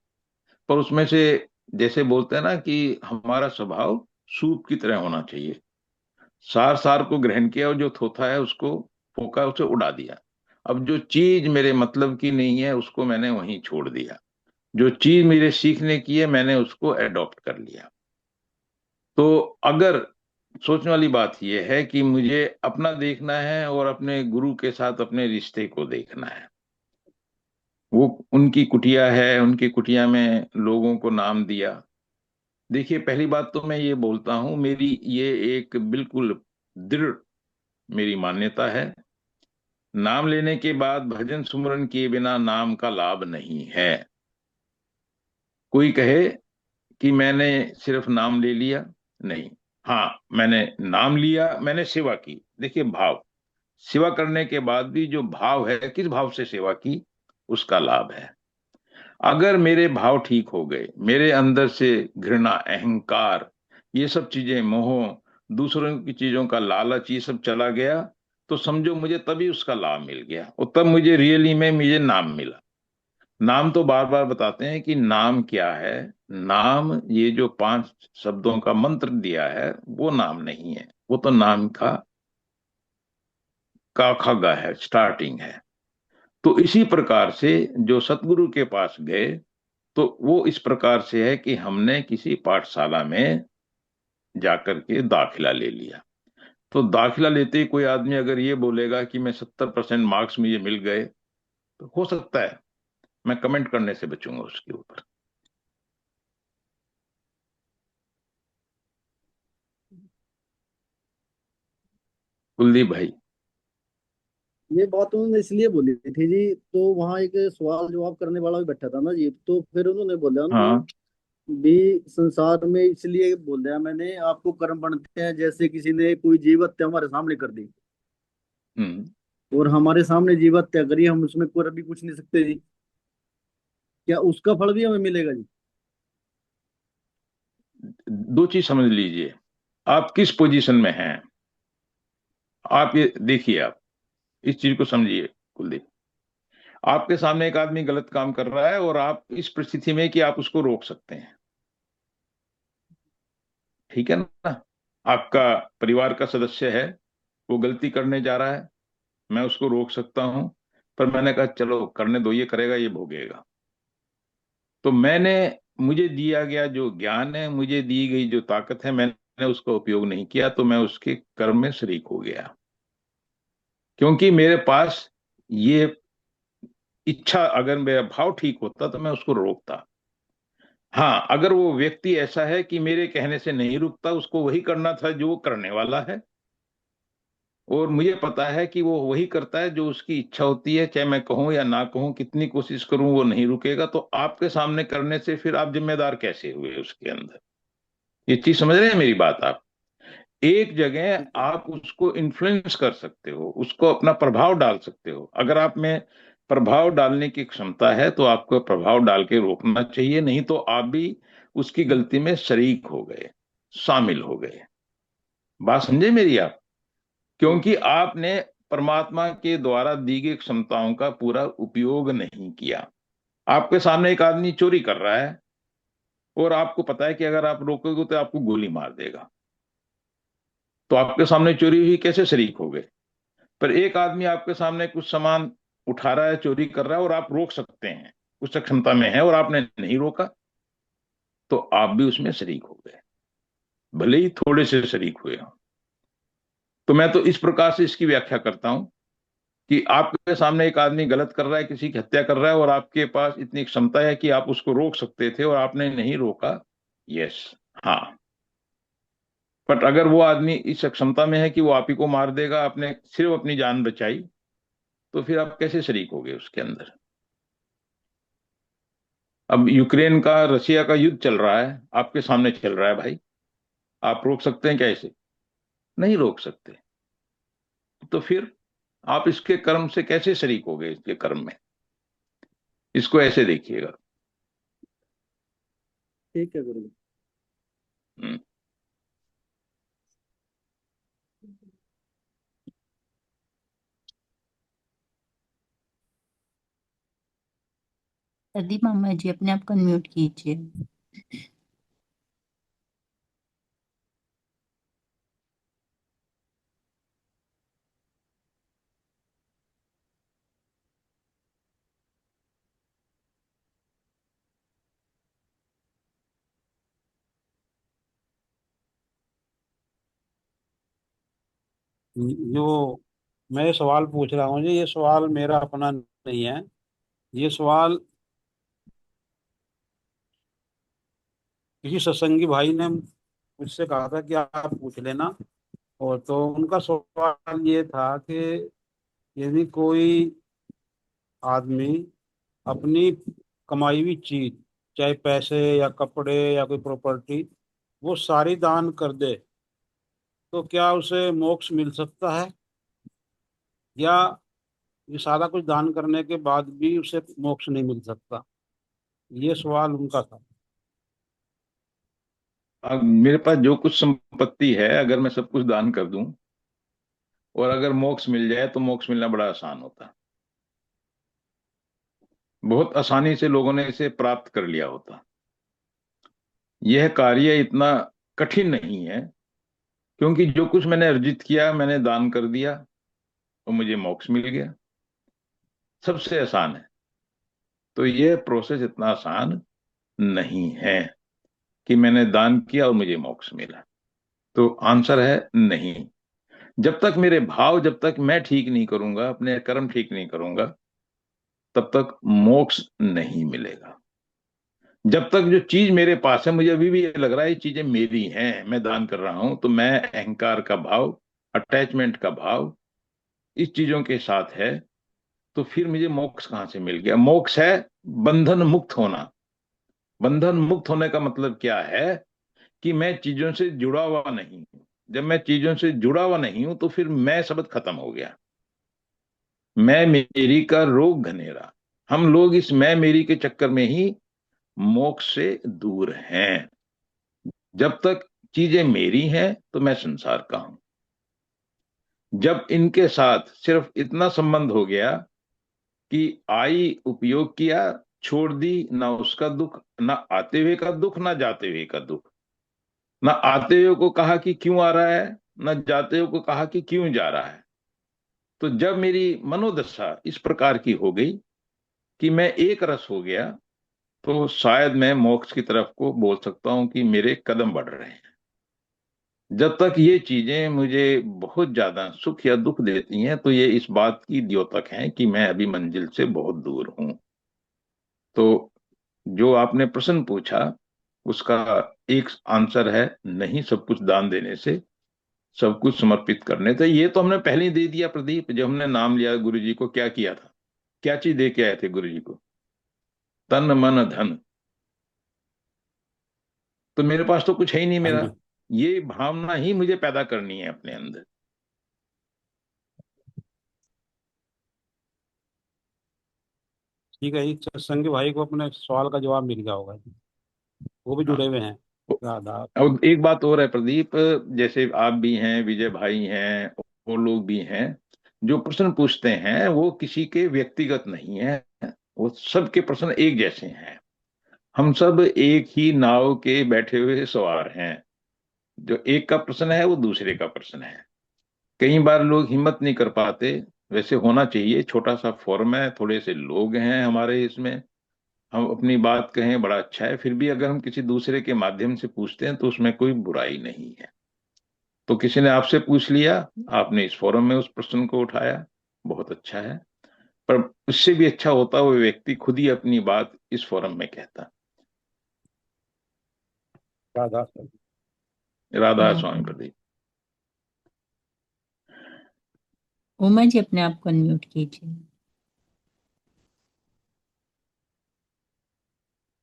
Speaker 1: पर उसमें से जैसे बोलते हैं ना कि हमारा स्वभाव सूप की तरह होना चाहिए। सार सार को ग्रहण किया और जो थोथा है उसको फोका, उसे उड़ा दिया। अब जो चीज मेरे मतलब की नहीं है उसको मैंने वहीं छोड़ दिया, जो चीज मेरे सीखने की है मैंने उसको एडॉप्ट कर लिया। तो अगर सोचने वाली बात यह है कि मुझे अपना देखना है और अपने गुरु के साथ अपने रिश्ते को देखना है। वो उनकी कुटिया है, उनकी कुटिया में लोगों को नाम दिया। देखिए, पहली बात तो मैं ये बोलता हूं, मेरी ये एक बिल्कुल दृढ़ मेरी मान्यता है, नाम लेने के बाद भजन सुमरन किए बिना नाम का लाभ नहीं है। कोई कहे कि मैंने सिर्फ नाम ले लिया, नहीं। हाँ, मैंने नाम लिया, मैंने सेवा की। देखिए, भाव, सेवा करने के बाद भी जो भाव है, किस भाव से सेवा की, उसका लाभ है। अगर मेरे भाव ठीक हो गए, मेरे अंदर से घृणा, अहंकार, ये सब चीजें, मोह, दूसरों की चीजों का लालच, ये सब चला गया, तो समझो मुझे तभी उसका लाभ मिल गया, और तब मुझे रियली में मुझे नाम मिला। नाम तो बार बार बताते हैं कि नाम क्या है। नाम, ये जो 5 शब्दों का मंत्र दिया है, वो नाम नहीं है, वो तो नाम का खगा है, स्टार्टिंग है। तो इसी प्रकार से जो सतगुरु के पास गए, तो वो इस प्रकार से है कि हमने किसी पाठशाला में जाकर के दाखिला ले लिया। तो दाखिला लेते ही कोई आदमी अगर ये बोलेगा कि मैं 70% मार्क्स मुझे मिल गए, तो हो सकता है, मैं कमेंट करने से बचूंगा उसके ऊपर। कुलदीप भाई।
Speaker 6: ये बात उन्होंने इसलिए बोली थी जी, तो वहाँ एक सवाल जवाब करने वाला भी बैठा था ना जी, तो फिर उन्होंने बोला कि
Speaker 1: हाँ।
Speaker 6: भी संसार में इसलिए बोल दिया मैंने, आपको कर्म बनते हैं जैसे किसी ने कोई जीव हत्या हमारे सामने कर दी,
Speaker 1: हम्म।
Speaker 6: और हमारे सामने जीव हत्या करी, हम उसमें कर भी कुछ नहीं सकते जी, क्या उसका फल भी हमें मिलेगा जी?
Speaker 1: दो चीज समझ लीजिए, आप किस पोजीशन में हैं। आप ये देखिए, आप इस चीज को समझिए कुलदीप। आपके सामने एक आदमी गलत काम कर रहा है और आप इस परिस्थिति में कि आप उसको रोक सकते हैं, ठीक है ना। आपका परिवार का सदस्य है, वो गलती करने जा रहा है, मैं उसको रोक सकता हूं, पर मैंने कहा चलो करने दो, ये करेगा, ये भोगेगा। तो मैंने, मुझे दिया गया जो ज्ञान है, मुझे दी गई जो ताकत है, मैंने उसका उपयोग नहीं किया, तो मैं उसके कर्म में शरीक हो गया। क्योंकि मेरे पास ये इच्छा, अगर मेरा भाव ठीक होता तो मैं उसको रोकता। हाँ, अगर वो व्यक्ति ऐसा है कि मेरे कहने से नहीं रुकता, उसको वही करना था जो वो करने वाला है, और मुझे पता है कि वो वही करता है जो उसकी इच्छा होती है, चाहे मैं कहूं या ना कहूं, कितनी कोशिश करूं वो नहीं रुकेगा, तो आपके सामने करने से फिर आप जिम्मेदार कैसे हुए उसके अंदर। ये चीज समझ रहे हैं मेरी बात आप। एक जगह आप उसको इन्फ्लुएंस कर सकते हो, उसको अपना प्रभाव डाल सकते हो। अगर आप में प्रभाव डालने की क्षमता है तो आपको प्रभाव डाल के रोकना चाहिए, नहीं तो आप भी उसकी गलती में शरीक हो गए, शामिल हो गए। बात समझे मेरी आप। क्योंकि आपने परमात्मा के द्वारा दी गई क्षमताओं का पूरा उपयोग नहीं किया। आपके सामने एक आदमी चोरी कर रहा है और आपको पता है कि अगर आप रोकोगे तो आपको गोली मार देगा, तो आपके सामने चोरी हुई, कैसे शरीक हो गए। पर एक आदमी आपके सामने कुछ सामान उठा रहा है, चोरी कर रहा है, और आप रोक सकते हैं, उस क्षमता में है, और आपने नहीं रोका, तो आप भी उसमें शरीक हो गए, भले ही थोड़े से शरीक हुए हो। तो मैं तो इस प्रकार से इसकी व्याख्या करता हूं कि आपके सामने एक आदमी गलत कर रहा है, किसी की हत्या कर रहा है, और आपके पास इतनी क्षमता है कि आप उसको रोक सकते थे और आपने नहीं रोका। यस। हाँ। बट अगर वो आदमी इस क्षमता में है कि वो आप ही को मार देगा, आपने सिर्फ अपनी जान बचाई, तो फिर आप कैसे शरीक होगे उसके अंदर। अब यूक्रेन का रशिया का युद्ध चल रहा है, आपके सामने चल रहा है भाई। आप रोक सकते हैं क्या इसे? नहीं रोक सकते। तो फिर आप इसके कर्म से कैसे शरीक हो गए इसके कर्म में? इसको ऐसे देखिएगा।
Speaker 6: ठीक है गुरु जी।
Speaker 1: हम्म।
Speaker 2: प्रदीप मामा जी, अपने आप को अनम्यूट कीजिए।
Speaker 7: जो मैं ये सवाल पूछ रहा हूँ जी, ये सवाल मेरा अपना नहीं है। ये सवाल किसी सत्संगी भाई ने मुझसे कहा था कि आप पूछ लेना। और तो उनका सवाल ये था कि यदि कोई आदमी अपनी कमाई हुई चीज, चाहे पैसे या कपड़े या कोई प्रॉपर्टी, वो सारी दान कर दे, तो क्या उसे मोक्ष मिल सकता है? या ये सारा कुछ दान करने के बाद भी उसे मोक्ष नहीं मिल सकता? ये सवाल उनका था।
Speaker 1: अब मेरे पास जो कुछ संपत्ति है, अगर मैं सब कुछ दान कर दूं और अगर मोक्ष मिल जाए तो मोक्ष मिलना बड़ा आसान होता। बहुत आसानी से लोगों ने इसे प्राप्त कर लिया होता। यह कार्य इतना कठिन नहीं है, क्योंकि जो कुछ मैंने अर्जित किया मैंने दान कर दिया और मुझे मोक्ष मिल गया। सबसे आसान है। तो यह प्रोसेस इतना आसान नहीं है कि मैंने दान किया और मुझे मोक्ष मिला। तो आंसर है नहीं। जब तक मेरे भाव, जब तक मैं ठीक नहीं करूंगा, अपने कर्म ठीक नहीं करूंगा, तब तक मोक्ष नहीं मिलेगा। जब तक जो चीज मेरे पास है, मुझे अभी भी ये लग रहा है ये चीजें मेरी हैं, मैं दान कर रहा हूं, तो मैं अहंकार का भाव, अटैचमेंट का भाव इस चीजों के साथ है, तो फिर मुझे मोक्ष कहाँ से मिल गया? मोक्ष है बंधन मुक्त होना। बंधन मुक्त होने का मतलब क्या है? कि मैं चीजों से जुड़ा हुआ नहीं हूं। जब मैं चीजों से जुड़ा हुआ नहीं हूं तो फिर मैं शब्द खत्म हो गया। मैं मेरी का रोग घनेरा। हम लोग इस मैं मेरी के चक्कर में ही मोक्ष से दूर हैं। जब तक चीजें मेरी हैं तो मैं संसार का हूं। जब इनके साथ सिर्फ इतना संबंध हो गया कि आई, उपयोग किया, छोड़ दी, ना उसका दुख, ना आते हुए का दुख, ना जाते हुए का दुख। ना आते हुए को कहा कि क्यों आ रहा है, ना जाते हुए को कहा कि क्यों जा रहा है। तो जब मेरी मनोदशा इस प्रकार की हो गई कि मैं एक रस हो गया, तो शायद मैं मोक्ष की तरफ को बोल सकता हूं कि मेरे कदम बढ़ रहे हैं। जब तक ये चीजें मुझे बहुत ज्यादा सुख या दुख देती हैं, तो ये इस बात की द्योतक है कि मैं अभी मंजिल से बहुत दूर हूं। तो जो आपने प्रश्न पूछा, उसका एक आंसर है नहीं। सब कुछ दान देने से, सब कुछ समर्पित करने से, ये तो हमने पहले ही दे दिया प्रदीप। जब हमने नाम लिया गुरु जी को, क्या किया था? क्या चीज दे के आए थे गुरु जी को? तन मन धन। तो मेरे पास तो कुछ है ही नहीं
Speaker 7: हाँ
Speaker 1: मेरा।
Speaker 7: जी।
Speaker 1: ये भावना ही मुझे पैदा करनी है अपने अंदर।
Speaker 7: ठीक है, इस सत्संगी भाई को अपने सवाल का जवाब मिल गया होगा। वो भी जुड़े
Speaker 1: हाँ।
Speaker 7: हुए हैं। राधा।
Speaker 1: अब एक बात और है प्रदीप, जैसे आप भी हैं, विजय भाई हैं, और लोग भी हैं, जो प्रश्न पूछते हैं वो किसी के व्यक्तिगत नहीं है। वो सबके प्रश्न एक जैसे हैं। हम सब एक ही नाव के बैठे हुए सवार हैं। जो एक का प्रश्न है वो दूसरे का प्रश्न है। कई बार लोग हिम्मत नहीं कर पाते। वैसे होना चाहिए, छोटा सा फोरम है, थोड़े से लोग हैं हमारे इसमें, हम अपनी बात कहें, बड़ा अच्छा है। फिर भी अगर हम किसी दूसरे के माध्यम से पूछते हैं तो उसमें कोई बुराई नहीं है। तो किसी ने आपसे पूछ लिया, आपने इस फोरम में उस प्रश्न को उठाया, बहुत अच्छा है। पर उससे भी अच्छा होता वो व्यक्ति खुद ही अपनी बात इस फोरम में कहता।
Speaker 7: राधा।
Speaker 1: राधा स्वामी
Speaker 2: हम्म।
Speaker 1: प्रदीप।
Speaker 2: उमा जी, अपने आप को अनम्यूट कीजिए।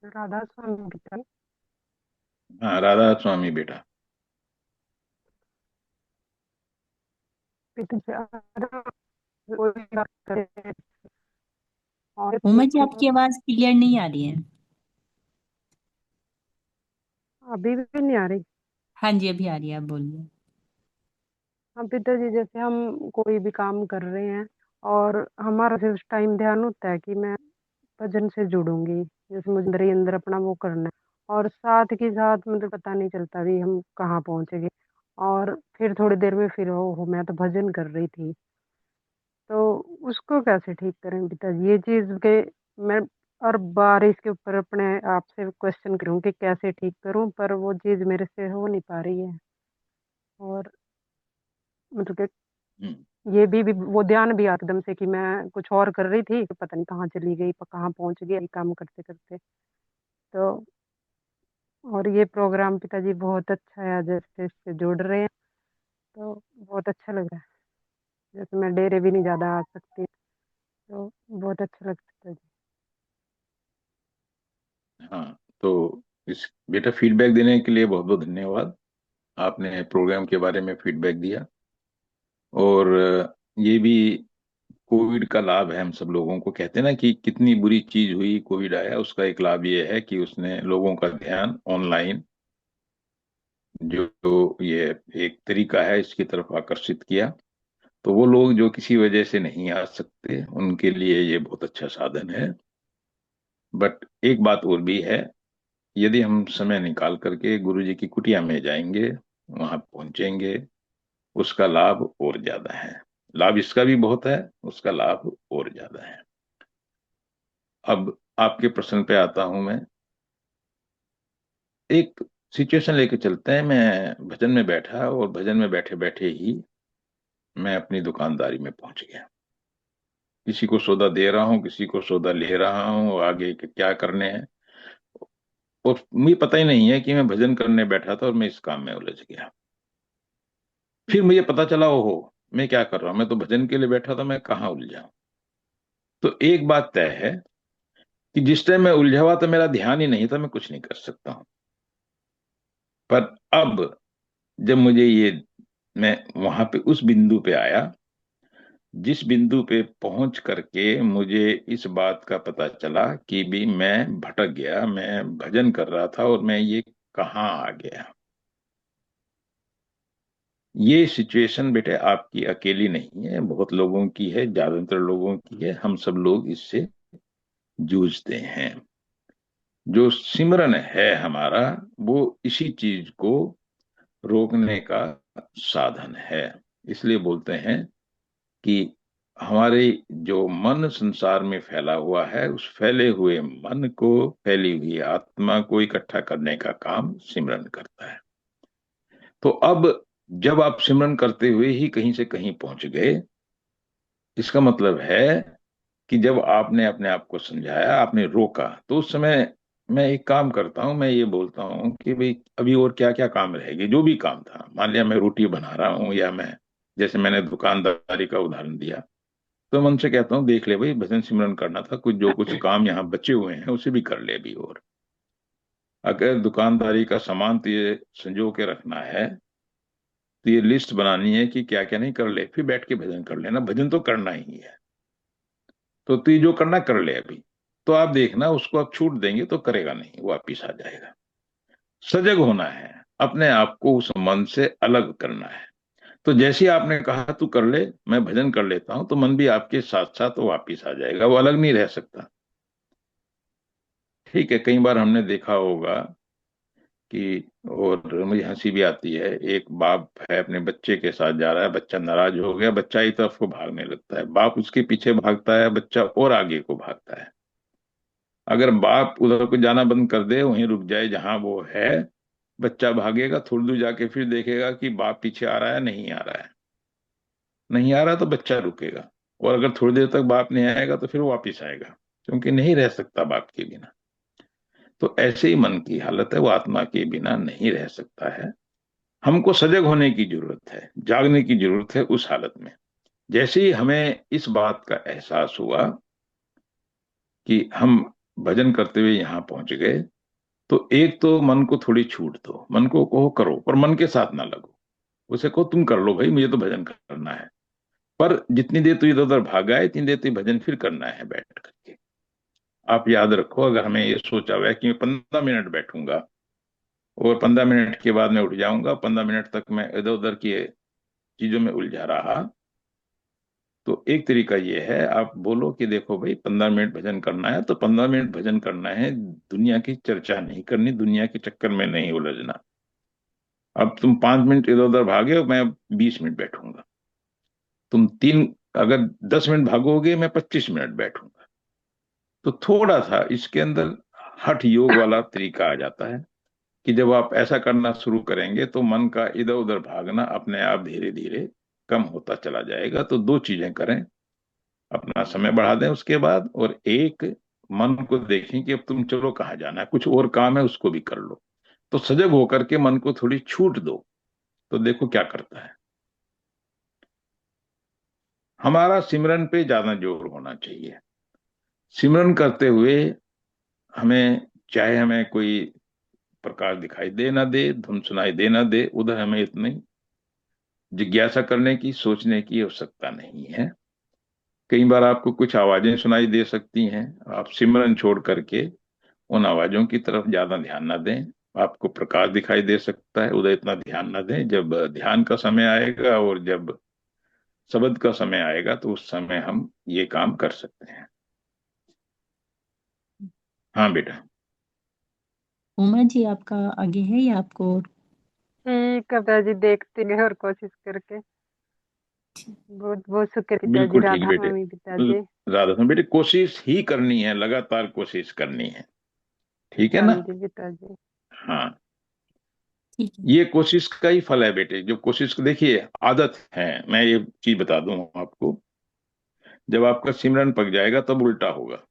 Speaker 8: राधा स्वामी पिता।
Speaker 1: हाँ, राधा स्वामी बेटा।
Speaker 8: पिताजी वही बात करें और
Speaker 2: उमा जी, आपकी आवाज क्लियर नहीं आ रही है।
Speaker 8: अभी भी नहीं आ रही।
Speaker 2: हाँ जी, अभी आ रही है, आप बोलिए।
Speaker 8: हाँ पिताजी, जैसे हम कोई भी काम कर रहे हैं और हमारा जिस टाइम ध्यान होता है कि मैं भजन से जुड़ूंगी, जैसे मुझे अंदर ही अंदर अपना वो करना है, और साथ के साथ मतलब पता नहीं चलता भी हम कहाँ पहुंचे गए, और फिर थोड़ी देर में फिर हो मैं तो भजन कर रही थी। तो उसको कैसे ठीक करें पिताजी, ये चीज के मैं और बार इसके ऊपर अपने आप से क्वेश्चन करूं कि कैसे ठीक करूं, पर वो चीज मेरे से हो नहीं पा रही है। और मतलब कि
Speaker 1: हम्म।
Speaker 8: ये भी वो ध्यान भी आता एकदम से कि मैं कुछ और कर रही थी तो पता नहीं कहाँ चली गई, कहाँ पहुंच गई ये काम करते करते। तो और ये प्रोग्राम पिताजी बहुत अच्छा है, जैसे इससे जुड़ रहे हैं तो बहुत अच्छा लग रहा है। जैसे मैं डेरे भी नहीं ज्यादा आ सकती, तो बहुत अच्छा लगता है पिताजी।
Speaker 1: हाँ, तो इस बेटा फीडबैक देने के लिए बहुत बहुत धन्यवाद। आपने प्रोग्राम के बारे में फीडबैक दिया, और ये भी कोविड का लाभ है। हम सब लोगों को कहते हैं ना कि कितनी बुरी चीज हुई, कोविड आया, उसका एक लाभ ये है कि उसने लोगों का ध्यान ऑनलाइन, जो ये एक तरीका है, इसकी तरफ आकर्षित किया। तो वो लोग जो किसी वजह से नहीं आ सकते, उनके लिए ये बहुत अच्छा साधन है। बट एक बात और भी है, यदि हम समय निकाल करके गुरु जी की कुटिया में जाएंगे, वहां पहुंचेंगे, उसका लाभ और ज्यादा है। लाभ इसका भी बहुत है, उसका लाभ और ज्यादा है। अब आपके प्रश्न पे आता हूं मैं। एक सिचुएशन लेके चलते हैं। मैं भजन में बैठा, और भजन में बैठे बैठे ही मैं अपनी दुकानदारी में पहुंच गया। किसी को सौदा दे रहा हूँ, किसी को सौदा ले रहा हूँ, आगे के क्या करने हैं, और मुझे पता ही नहीं है कि मैं भजन करने बैठा था और मैं इस काम में उलझ गया। फिर मुझे पता चला, ओहो, मैं क्या कर रहा हूँ, मैं तो भजन के लिए बैठा था, मैं कहाँ उलझा। तो एक बात तय है कि जिस टाइम मैं उलझा हुआ था, मेरा ध्यान ही नहीं था, मैं कुछ नहीं कर सकता हूँ। पर अब जब मुझे ये, मैं वहां पे उस बिंदु पे आया, जिस बिंदु पे पहुंच करके मुझे इस बात का पता चला कि भी मैं भटक गया, मैं भजन कर रहा था और मैं ये कहाँ आ गया। ये सिचुएशन बेटे आपकी अकेली नहीं है, बहुत लोगों की है, ज्यादातर लोगों की है। हम सब लोग इससे जूझते हैं। जो सिमरन है हमारा, वो इसी चीज को रोकने का साधन है। इसलिए बोलते हैं कि हमारे जो मन संसार में फैला हुआ है, उस फैले हुए मन को, फैली हुई आत्मा को इकट्ठा करने का काम सिमरन करता है। तो अब जब आप सिमरन करते हुए ही कहीं से कहीं पहुंच गए, इसका मतलब है कि जब आपने अपने आप को समझाया, आपने रोका, तो उस समय मैं एक काम करता हूँ, मैं ये बोलता हूँ कि भाई अभी और क्या क्या काम रहेगी। जो भी काम था, मान लिया मैं रोटी बना रहा हूँ, या मैं, जैसे मैंने दुकानदारी का उदाहरण दिया, तो मन से कहता हूँ देख ले भाई, भजन सिमरन करना था, कुछ जो कुछ काम यहाँ बचे हुए हैं उसे भी कर ले अभी। और अगर दुकानदारी का सामान तो ये संजो के रखना है, तो ये लिस्ट बनानी है कि क्या क्या नहीं, कर ले, फिर बैठ के भजन कर लेना, भजन तो करना ही है। तो तू जो करना कर ले अभी। तो आप देखना, उसको आप छूट देंगे तो करेगा नहीं, वो वापिस आ जाएगा। सजग होना है, अपने आप को उस मन से अलग करना है। तो जैसे ही आपने कहा तू कर ले, मैं भजन कर लेता हूं, तो मन भी आपके साथ साथ वो वापिस आ जाएगा, वो अलग नहीं रह सकता। ठीक है, कई बार हमने देखा होगा कि, और मुझे हंसी भी आती है, एक बाप है अपने बच्चे के साथ जा रहा है, बच्चा नाराज हो गया, बच्चा एक तरफ को भागने लगता है, बाप उसके पीछे भागता है, बच्चा और आगे को भागता है। अगर बाप उधर को जाना बंद कर दे, वहीं रुक जाए जहां वो है, बच्चा भागेगा, थोड़ी दूर जाके फिर देखेगा कि बाप पीछे आ रहा है, नहीं आ रहा है। नहीं आ रहा तो बच्चा रुकेगा, और अगर थोड़ी देर तक बाप नहीं आएगा तो फिर वो वापिस आएगा, क्योंकि नहीं रह सकता बाप के बिना। तो ऐसे ही मन की हालत है, वो आत्मा के बिना नहीं रह सकता है। हमको सजग होने की जरूरत है, जागने की जरूरत है उस हालत में। जैसे ही हमें इस बात का एहसास हुआ कि हम भजन करते हुए यहाँ पहुंच गए, तो एक तो मन को थोड़ी छूट दो, मन को कहो करो पर मन के साथ ना लगो। उसे कहो तुम कर लो भाई, मुझे तो भजन करना है, पर जितनी देर तू इधर उधर भागा है इतनी देर तू भजन फिर करना है बैठ करके। आप याद रखो, अगर हमें ये सोचा हुआ है कि मैं 15 मिनट बैठूंगा और 15 मिनट के बाद मैं उठ जाऊंगा, 15 मिनट तक मैं इधर उधर की चीजों में उलझा रहा, तो एक तरीका ये है, आप बोलो कि देखो भाई 15 मिनट भजन करना है तो 15 मिनट भजन करना है, दुनिया की चर्चा नहीं करनी, दुनिया के चक्कर में नहीं उलझना। अब तुम 5 मिनट इधर उधर भागे और मैं 20 मिनट बैठूंगा, तुम तीन अगर 10 मिनट भागोगे मैं 25 मिनट बैठूंगा। तो थोड़ा सा इसके अंदर हठ योग वाला तरीका आ जाता है कि जब आप ऐसा करना शुरू करेंगे तो मन का इधर उधर भागना अपने आप धीरे धीरे कम होता चला जाएगा। तो दो चीजें करें, अपना समय बढ़ा दें उसके बाद, और एक मन को देखें कि अब तुम चलो कहाँ जाना है, कुछ और काम है उसको भी कर लो। तो सजग होकर के मन को थोड़ी छूट दो, तो देखो क्या करता है। हमारा सिमरन पे ज्यादा जोर होना चाहिए। सिमरन करते हुए हमें, चाहे हमें कोई प्रकाश दिखाई दे ना दे, धुन सुनाई दे ना दे, उधर हमें इतनी जिज्ञासा करने की, सोचने की आवश्यकता नहीं है। कई बार आपको कुछ आवाजें सुनाई दे सकती हैं, आप सिमरन छोड़ करके उन आवाजों की तरफ ज्यादा ध्यान ना दें। आपको प्रकाश दिखाई दे सकता है, उधर इतना ध्यान ना दें। जब ध्यान का समय आएगा और जब शब्द का समय आएगा तो उस समय हम ये काम कर सकते हैं। हाँ बेटा।
Speaker 2: उमा जी, आपका आगे है या आपको?
Speaker 8: ठीक है पिताजी, देखते हैं और कोशिश करके। बहुत बहुत शुक्र पिताजी,
Speaker 1: बिल्कुल ठीक
Speaker 8: राधा
Speaker 1: बेटे।
Speaker 8: स्वामी पिताजी।
Speaker 1: राधा स्वामी बेटे, कोशिश ही करनी है, लगातार कोशिश करनी है, ठीक है
Speaker 8: हाँ
Speaker 1: ना।
Speaker 8: जी पिताजी।
Speaker 1: हाँ,
Speaker 2: ठीक है।
Speaker 1: ये कोशिश का ही फल है बेटे। जो कोशिश, देखिए आदत है, मैं ये चीज बता दूं आपको, जब आपका सिमरन पक जाएगा तब उल्टा होगा।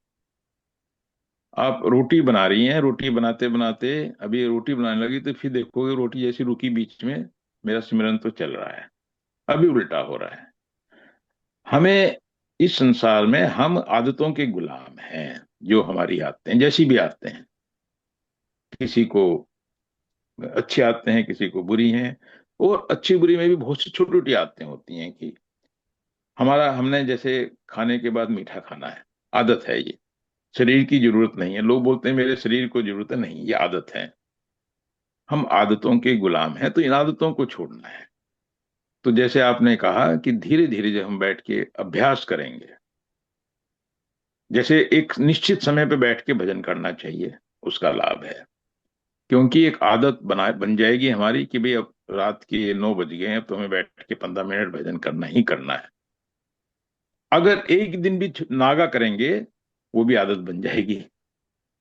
Speaker 1: आप रोटी बना रही हैं, रोटी बनाते बनाते अभी रोटी बनाने लगी तो फिर देखोगे रोटी जैसी रुकी बीच में, मेरा सिमरन तो चल रहा है, अभी उल्टा हो रहा है। हमें इस संसार में हम आदतों के गुलाम हैं, जो हमारी आदतें जैसी भी आदतें हैं, किसी को अच्छी आदतें हैं किसी को बुरी हैं। और अच्छी बुरी में भी बहुत सी छोटी छोटी आदतें होती हैं कि हमने जैसे खाने के बाद मीठा खाना है, आदत है ये, शरीर की जरूरत नहीं है। लोग बोलते हैं मेरे शरीर को जरूरत है, नहीं, ये आदत है। हम आदतों के गुलाम हैं, तो इन आदतों को छोड़ना है। तो जैसे आपने कहा कि धीरे धीरे जब हम बैठ के अभ्यास करेंगे, जैसे एक निश्चित समय पे बैठ के भजन करना चाहिए, उसका लाभ है। क्योंकि एक आदत बन जाएगी हमारी कि भाई अब रात के 9 बज गए हैं, अब तो हमें बैठ के 15 मिनट भजन करना ही करना है। अगर एक दिन भी नागा करेंगे, वो भी आदत बन जाएगी।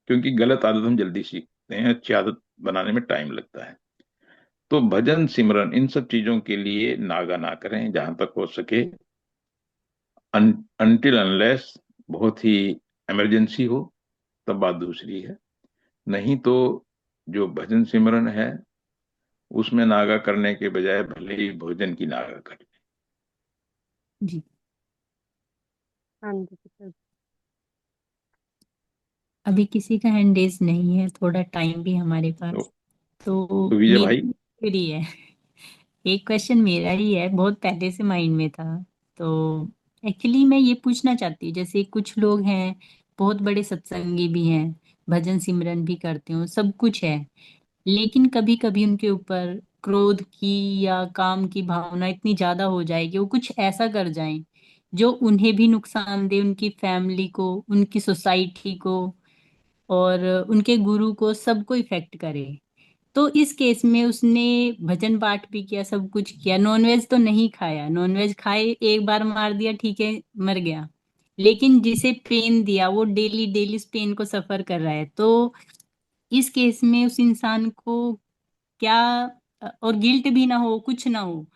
Speaker 1: क्योंकि गलत आदत हम जल्दी सीखते हैं, अच्छी आदत बनाने में टाइम लगता है। तो भजन सिमरन इन सब चीजों के लिए नागा ना करें जहां तक हो सके, अनटिल अनलेस बहुत ही इमरजेंसी हो, तब बात दूसरी है। नहीं तो जो भजन सिमरन है उसमें नागा करने के बजाय भले ही भोजन की नागा कर ले।
Speaker 2: जी।
Speaker 8: हाँ जी पिताजी।
Speaker 2: अभी किसी का हैंड रेज नहीं है, थोड़ा टाइम भी हमारे पास। तो
Speaker 1: तो विजय भाई।
Speaker 2: मेरी फ्री है। एक क्वेश्चन मेरा ही है, बहुत पहले से माइंड में था। तो एक्चुअली मैं ये पूछना चाहती हूँ, जैसे कुछ लोग हैं, बहुत बड़े सत्संगी भी हैं, भजन सिमरन भी करते हो, सब कुछ है, लेकिन कभी कभी उनके ऊपर क्रोध की या काम की भावना इतनी ज्यादा हो जाए कि वो कुछ ऐसा कर जाएं जो उन्हें भी नुकसान दे, उनकी फैमिली को, उनकी सोसाइटी को, और उनके गुरु को, सबको इफेक्ट करे। तो इस केस में उसने भजन पाठ भी किया, सब कुछ किया, नॉनवेज तो नहीं खाया, नॉनवेज खाए एक बार मार दिया ठीक है, मर गया, लेकिन जिसे पेन दिया वो डेली डेली उस पेन को सफर कर रहा है। तो इस केस में उस इंसान को क्या, और गिल्ट भी ना हो, कुछ ना हो,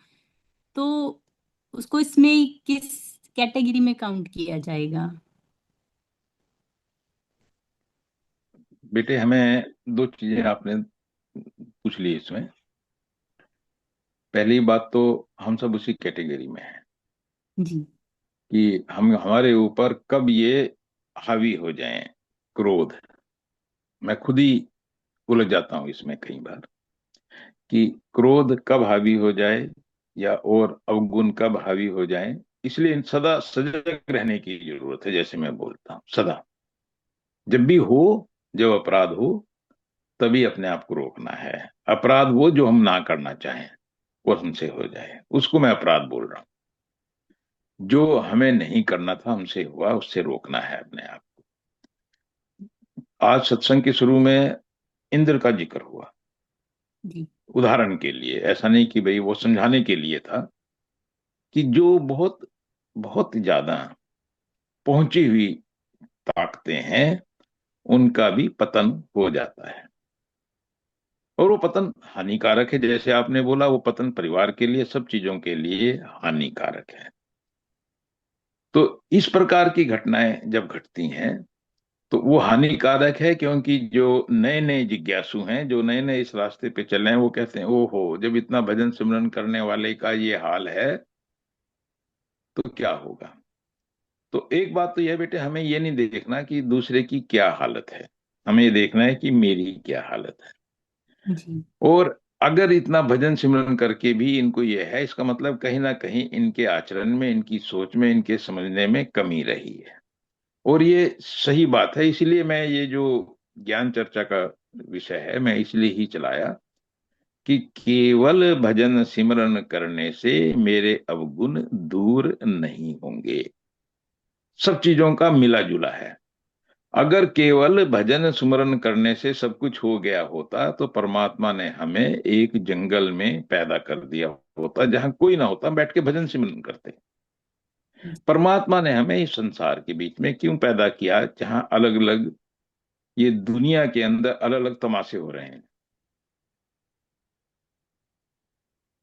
Speaker 2: तो उसको इसमें किस कैटेगरी में काउंट किया जाएगा?
Speaker 1: बेटे हमें दो चीजें आपने पूछ ली इसमें। पहली बात तो हम सब उसी कैटेगरी में हैं
Speaker 2: जी।
Speaker 1: कि हम हमारे ऊपर कब ये हावी हो जाएं, क्रोध, मैं खुद ही उलझ जाता हूं इसमें कई बार कि क्रोध कब हावी हो जाए या और अवगुण कब हावी हो जाए। इसलिए सदा सजग रहने की जरूरत है। जैसे मैं बोलता हूँ सदा, जब भी हो, जब अपराध हो, तभी अपने आप को रोकना है। अपराध वो जो हम ना करना चाहें वो हमसे हो जाए, उसको मैं अपराध बोल रहा हूँ। जो हमें नहीं करना था हमसे हुआ, उससे रोकना है अपने आप को। आज सत्संग के शुरू में इंद्र का जिक्र हुआ,
Speaker 2: जी।
Speaker 1: उदाहरण के लिए, ऐसा नहीं कि भाई वो समझाने के लिए था कि जो बहुत बहुत ज्यादा पहुंची हुई ताकतें हैं उनका भी पतन हो जाता है। और वो पतन हानिकारक है। जैसे आपने बोला, वो पतन परिवार के लिए, सब चीजों के लिए हानिकारक है। तो इस प्रकार की घटनाएं जब घटती हैं तो वो हानिकारक है, क्योंकि जो नए नए जिज्ञासु हैं, जो नए नए इस रास्ते पे चले हैं, वो कहते हैं ओहो, जब इतना भजन सिमरन करने वाले का ये हाल है तो क्या होगा। तो एक बात तो यह बेटे, हमें ये नहीं देखना कि दूसरे की क्या हालत है, हमें ये देखना है कि मेरी क्या हालत है।
Speaker 2: जी।
Speaker 1: और अगर इतना भजन सिमरन करके भी इनको यह है, इसका मतलब कहीं ना कहीं इनके आचरण में, इनकी सोच में, इनके समझने में कमी रही है। और ये सही बात है। इसीलिए मैं ये जो ज्ञान चर्चा का विषय है, मैं इसलिए ही चलाया कि केवल भजन सिमरन करने से मेरे अवगुण दूर नहीं होंगे। सब चीजों का मिला जुला है। अगर केवल भजन सुमरन करने से सब कुछ हो गया होता तो परमात्मा ने हमें एक जंगल में पैदा कर दिया होता, जहां कोई ना होता, बैठ के भजन सिमरन करते। परमात्मा ने हमें इस संसार के बीच में क्यों पैदा किया, जहां अलग अलग, ये दुनिया के अंदर अलग अलग तमाशे हो रहे हैं,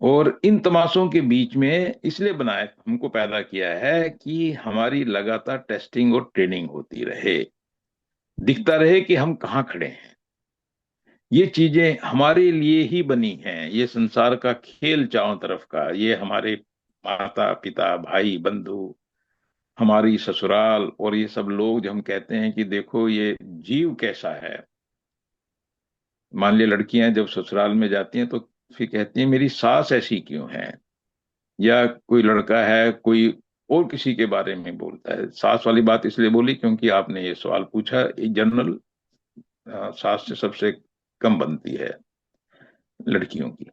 Speaker 1: और इन तमाशों के बीच में इसलिए बनाया, हमको पैदा किया है कि हमारी लगातार टेस्टिंग और ट्रेनिंग होती रहे, दिखता रहे कि हम कहाँ खड़े हैं। ये चीजें हमारे लिए ही बनी हैं, ये संसार का खेल चारों तरफ का, ये हमारे माता पिता भाई बंधु, हमारी ससुराल, और ये सब लोग जो हम कहते हैं कि देखो ये जीव कैसा है। मान लिया लड़कियां जब ससुराल में जाती हैं तो फिर कहती हैं मेरी सास ऐसी क्यों है, या कोई लड़का है कोई और किसी के बारे में बोलता है। सास वाली बात इसलिए बोली क्योंकि आपने ये सवाल पूछा, ये जनरल, सास से सबसे कम बनती है लड़कियों की।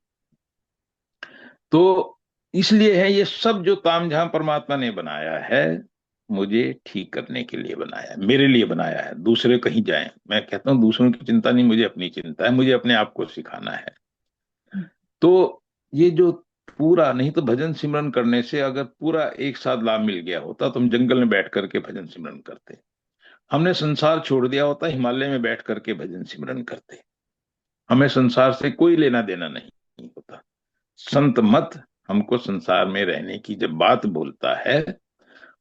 Speaker 1: तो इसलिए है ये सब जो तामझाम परमात्मा ने बनाया है, मुझे ठीक करने के लिए बनाया है, मेरे लिए बनाया है। दूसरे कहीं जाएं, मैं कहता हूँ दूसरों की चिंता नहीं, मुझे अपनी चिंता है, मुझे अपने आप को सिखाना है। तो ये जो पूरा, नहीं तो भजन सिमरन करने से अगर पूरा एक साथ लाभ मिल गया होता तो हम जंगल में बैठ करके भजन सिमरन करते। हमने संसार छोड़ दिया होता, हिमालय में बैठ करके भजन सिमरन करते। हमें संसार से कोई लेना देना नहीं होता। संत मत हमको संसार में रहने की जब बात बोलता है,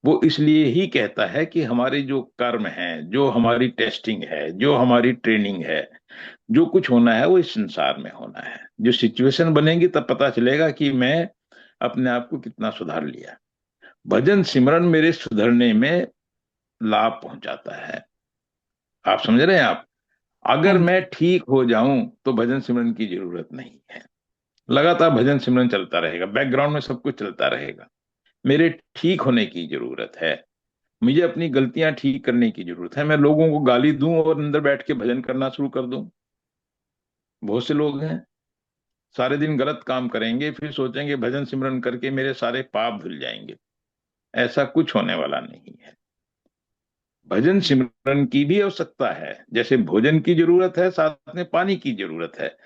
Speaker 1: वो इसलिए ही कहता है कि हमारे जो कर्म हैं, जो हमारी टेस्टिंग है, जो हमारी ट्रेनिंग है, जो कुछ होना है वो इस संसार में होना है। जो सिचुएशन बनेगी तब पता चलेगा कि मैं अपने आप को कितना सुधार लिया। भजन सिमरन मेरे सुधरने में लाभ पहुंचाता है। आप समझ रहे हैं आप?
Speaker 2: हाँ
Speaker 1: अगर
Speaker 2: जी।
Speaker 1: मैं ठीक हो जाऊं तो भजन सिमरन की जरूरत नहीं है। लगातार भजन सिमरन चलता रहेगा, बैकग्राउंड में सब कुछ चलता रहेगा। मेरे ठीक होने की जरूरत है, मुझे अपनी गलतियां ठीक करने की जरूरत है। मैं लोगों को गाली दूं और अंदर बैठ के भजन करना शुरू कर दूं? बहुत से लोग हैं सारे दिन गलत काम करेंगे, फिर सोचेंगे भजन सिमरन करके मेरे सारे पाप धुल जाएंगे। ऐसा कुछ होने वाला नहीं है। भजन सिमरन की भी आवश्यकता है, जैसे भोजन की जरूरत है, साथ में पानी की जरूरत है।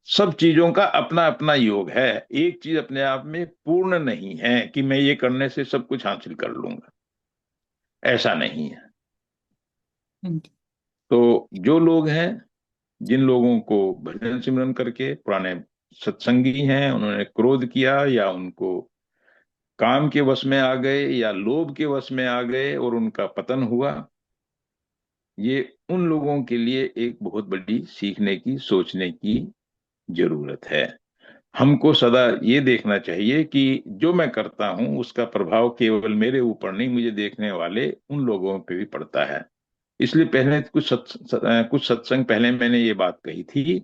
Speaker 1: सब चीजों का अपना अपना योग है। एक चीज अपने आप में पूर्ण नहीं है कि मैं ये करने से सब कुछ हासिल कर लूंगा, ऐसा नहीं है।
Speaker 2: हाँ जी।
Speaker 1: तो जो लोग हैं, जिन लोगों को भजन सिमरन करके, पुराने सत्संगी हैं, उन्होंने क्रोध किया या उनको काम के वश में आ गए या लोभ के वश में आ गए और उनका पतन हुआ, ये उन लोगों के लिए एक बहुत बड़ी सीखने की, सोचने की जरूरत है। हमको सदा ये देखना चाहिए कि जो मैं करता हूं उसका प्रभाव केवल मेरे ऊपर नहीं, मुझे देखने वाले उन लोगों पे भी पड़ता है इसलिए पहले कुछ सत्संग पहले मैंने ये बात कही थी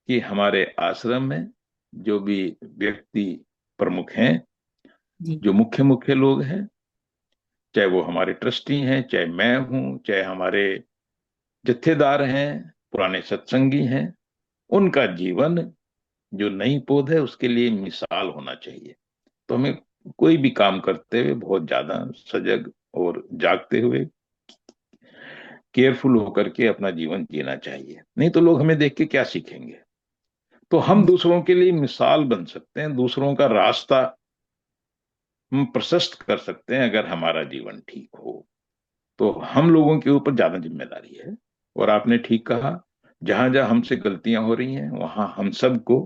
Speaker 1: कि हमारे आश्रम में जो भी व्यक्ति प्रमुख हैं,
Speaker 2: जी
Speaker 1: जो मुख्य मुख्य लोग हैं, चाहे वो हमारे ट्रस्टी हैं, चाहे मैं हूं, चाहे हमारे जत्थेदार हैं, पुराने सत्संगी हैं, उनका जीवन जो नई पौध है उसके लिए मिसाल होना चाहिए। तो हमें कोई भी काम करते हुए बहुत ज्यादा सजग और जागते हुए केयरफुल होकर के अपना जीवन जीना चाहिए, नहीं तो लोग हमें देख के क्या सीखेंगे। तो हम दूसरों के लिए मिसाल बन सकते हैं, दूसरों का रास्ता हम प्रशस्त कर सकते हैं अगर हमारा जीवन ठीक हो। तो हम लोगों के ऊपर ज्यादा जिम्मेदारी है। और आपने ठीक कहा, जहां जहां हमसे गलतियां हो रही हैं वहां हम सबको,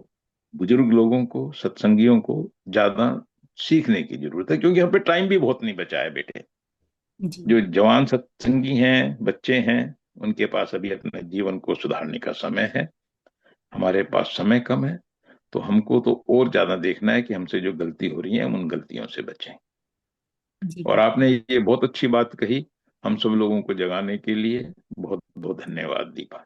Speaker 1: बुजुर्ग लोगों को, सत्संगियों को ज्यादा सीखने की जरूरत है, क्योंकि हम पे टाइम भी बहुत नहीं बचा है बेटे।
Speaker 2: जी
Speaker 1: जो जवान सत्संगी हैं, बच्चे हैं, उनके पास अभी अपने जीवन को सुधारने का समय है, हमारे पास समय कम है। तो हमको तो और ज्यादा देखना है कि हमसे जो गलती हो रही है हम उन गलतियों से बचें।
Speaker 2: जी
Speaker 1: और
Speaker 2: गुरु।
Speaker 1: आपने ये बहुत अच्छी बात कही, हम सब लोगों को जगाने के लिए बहुत बहुत धन्यवाद दीपा।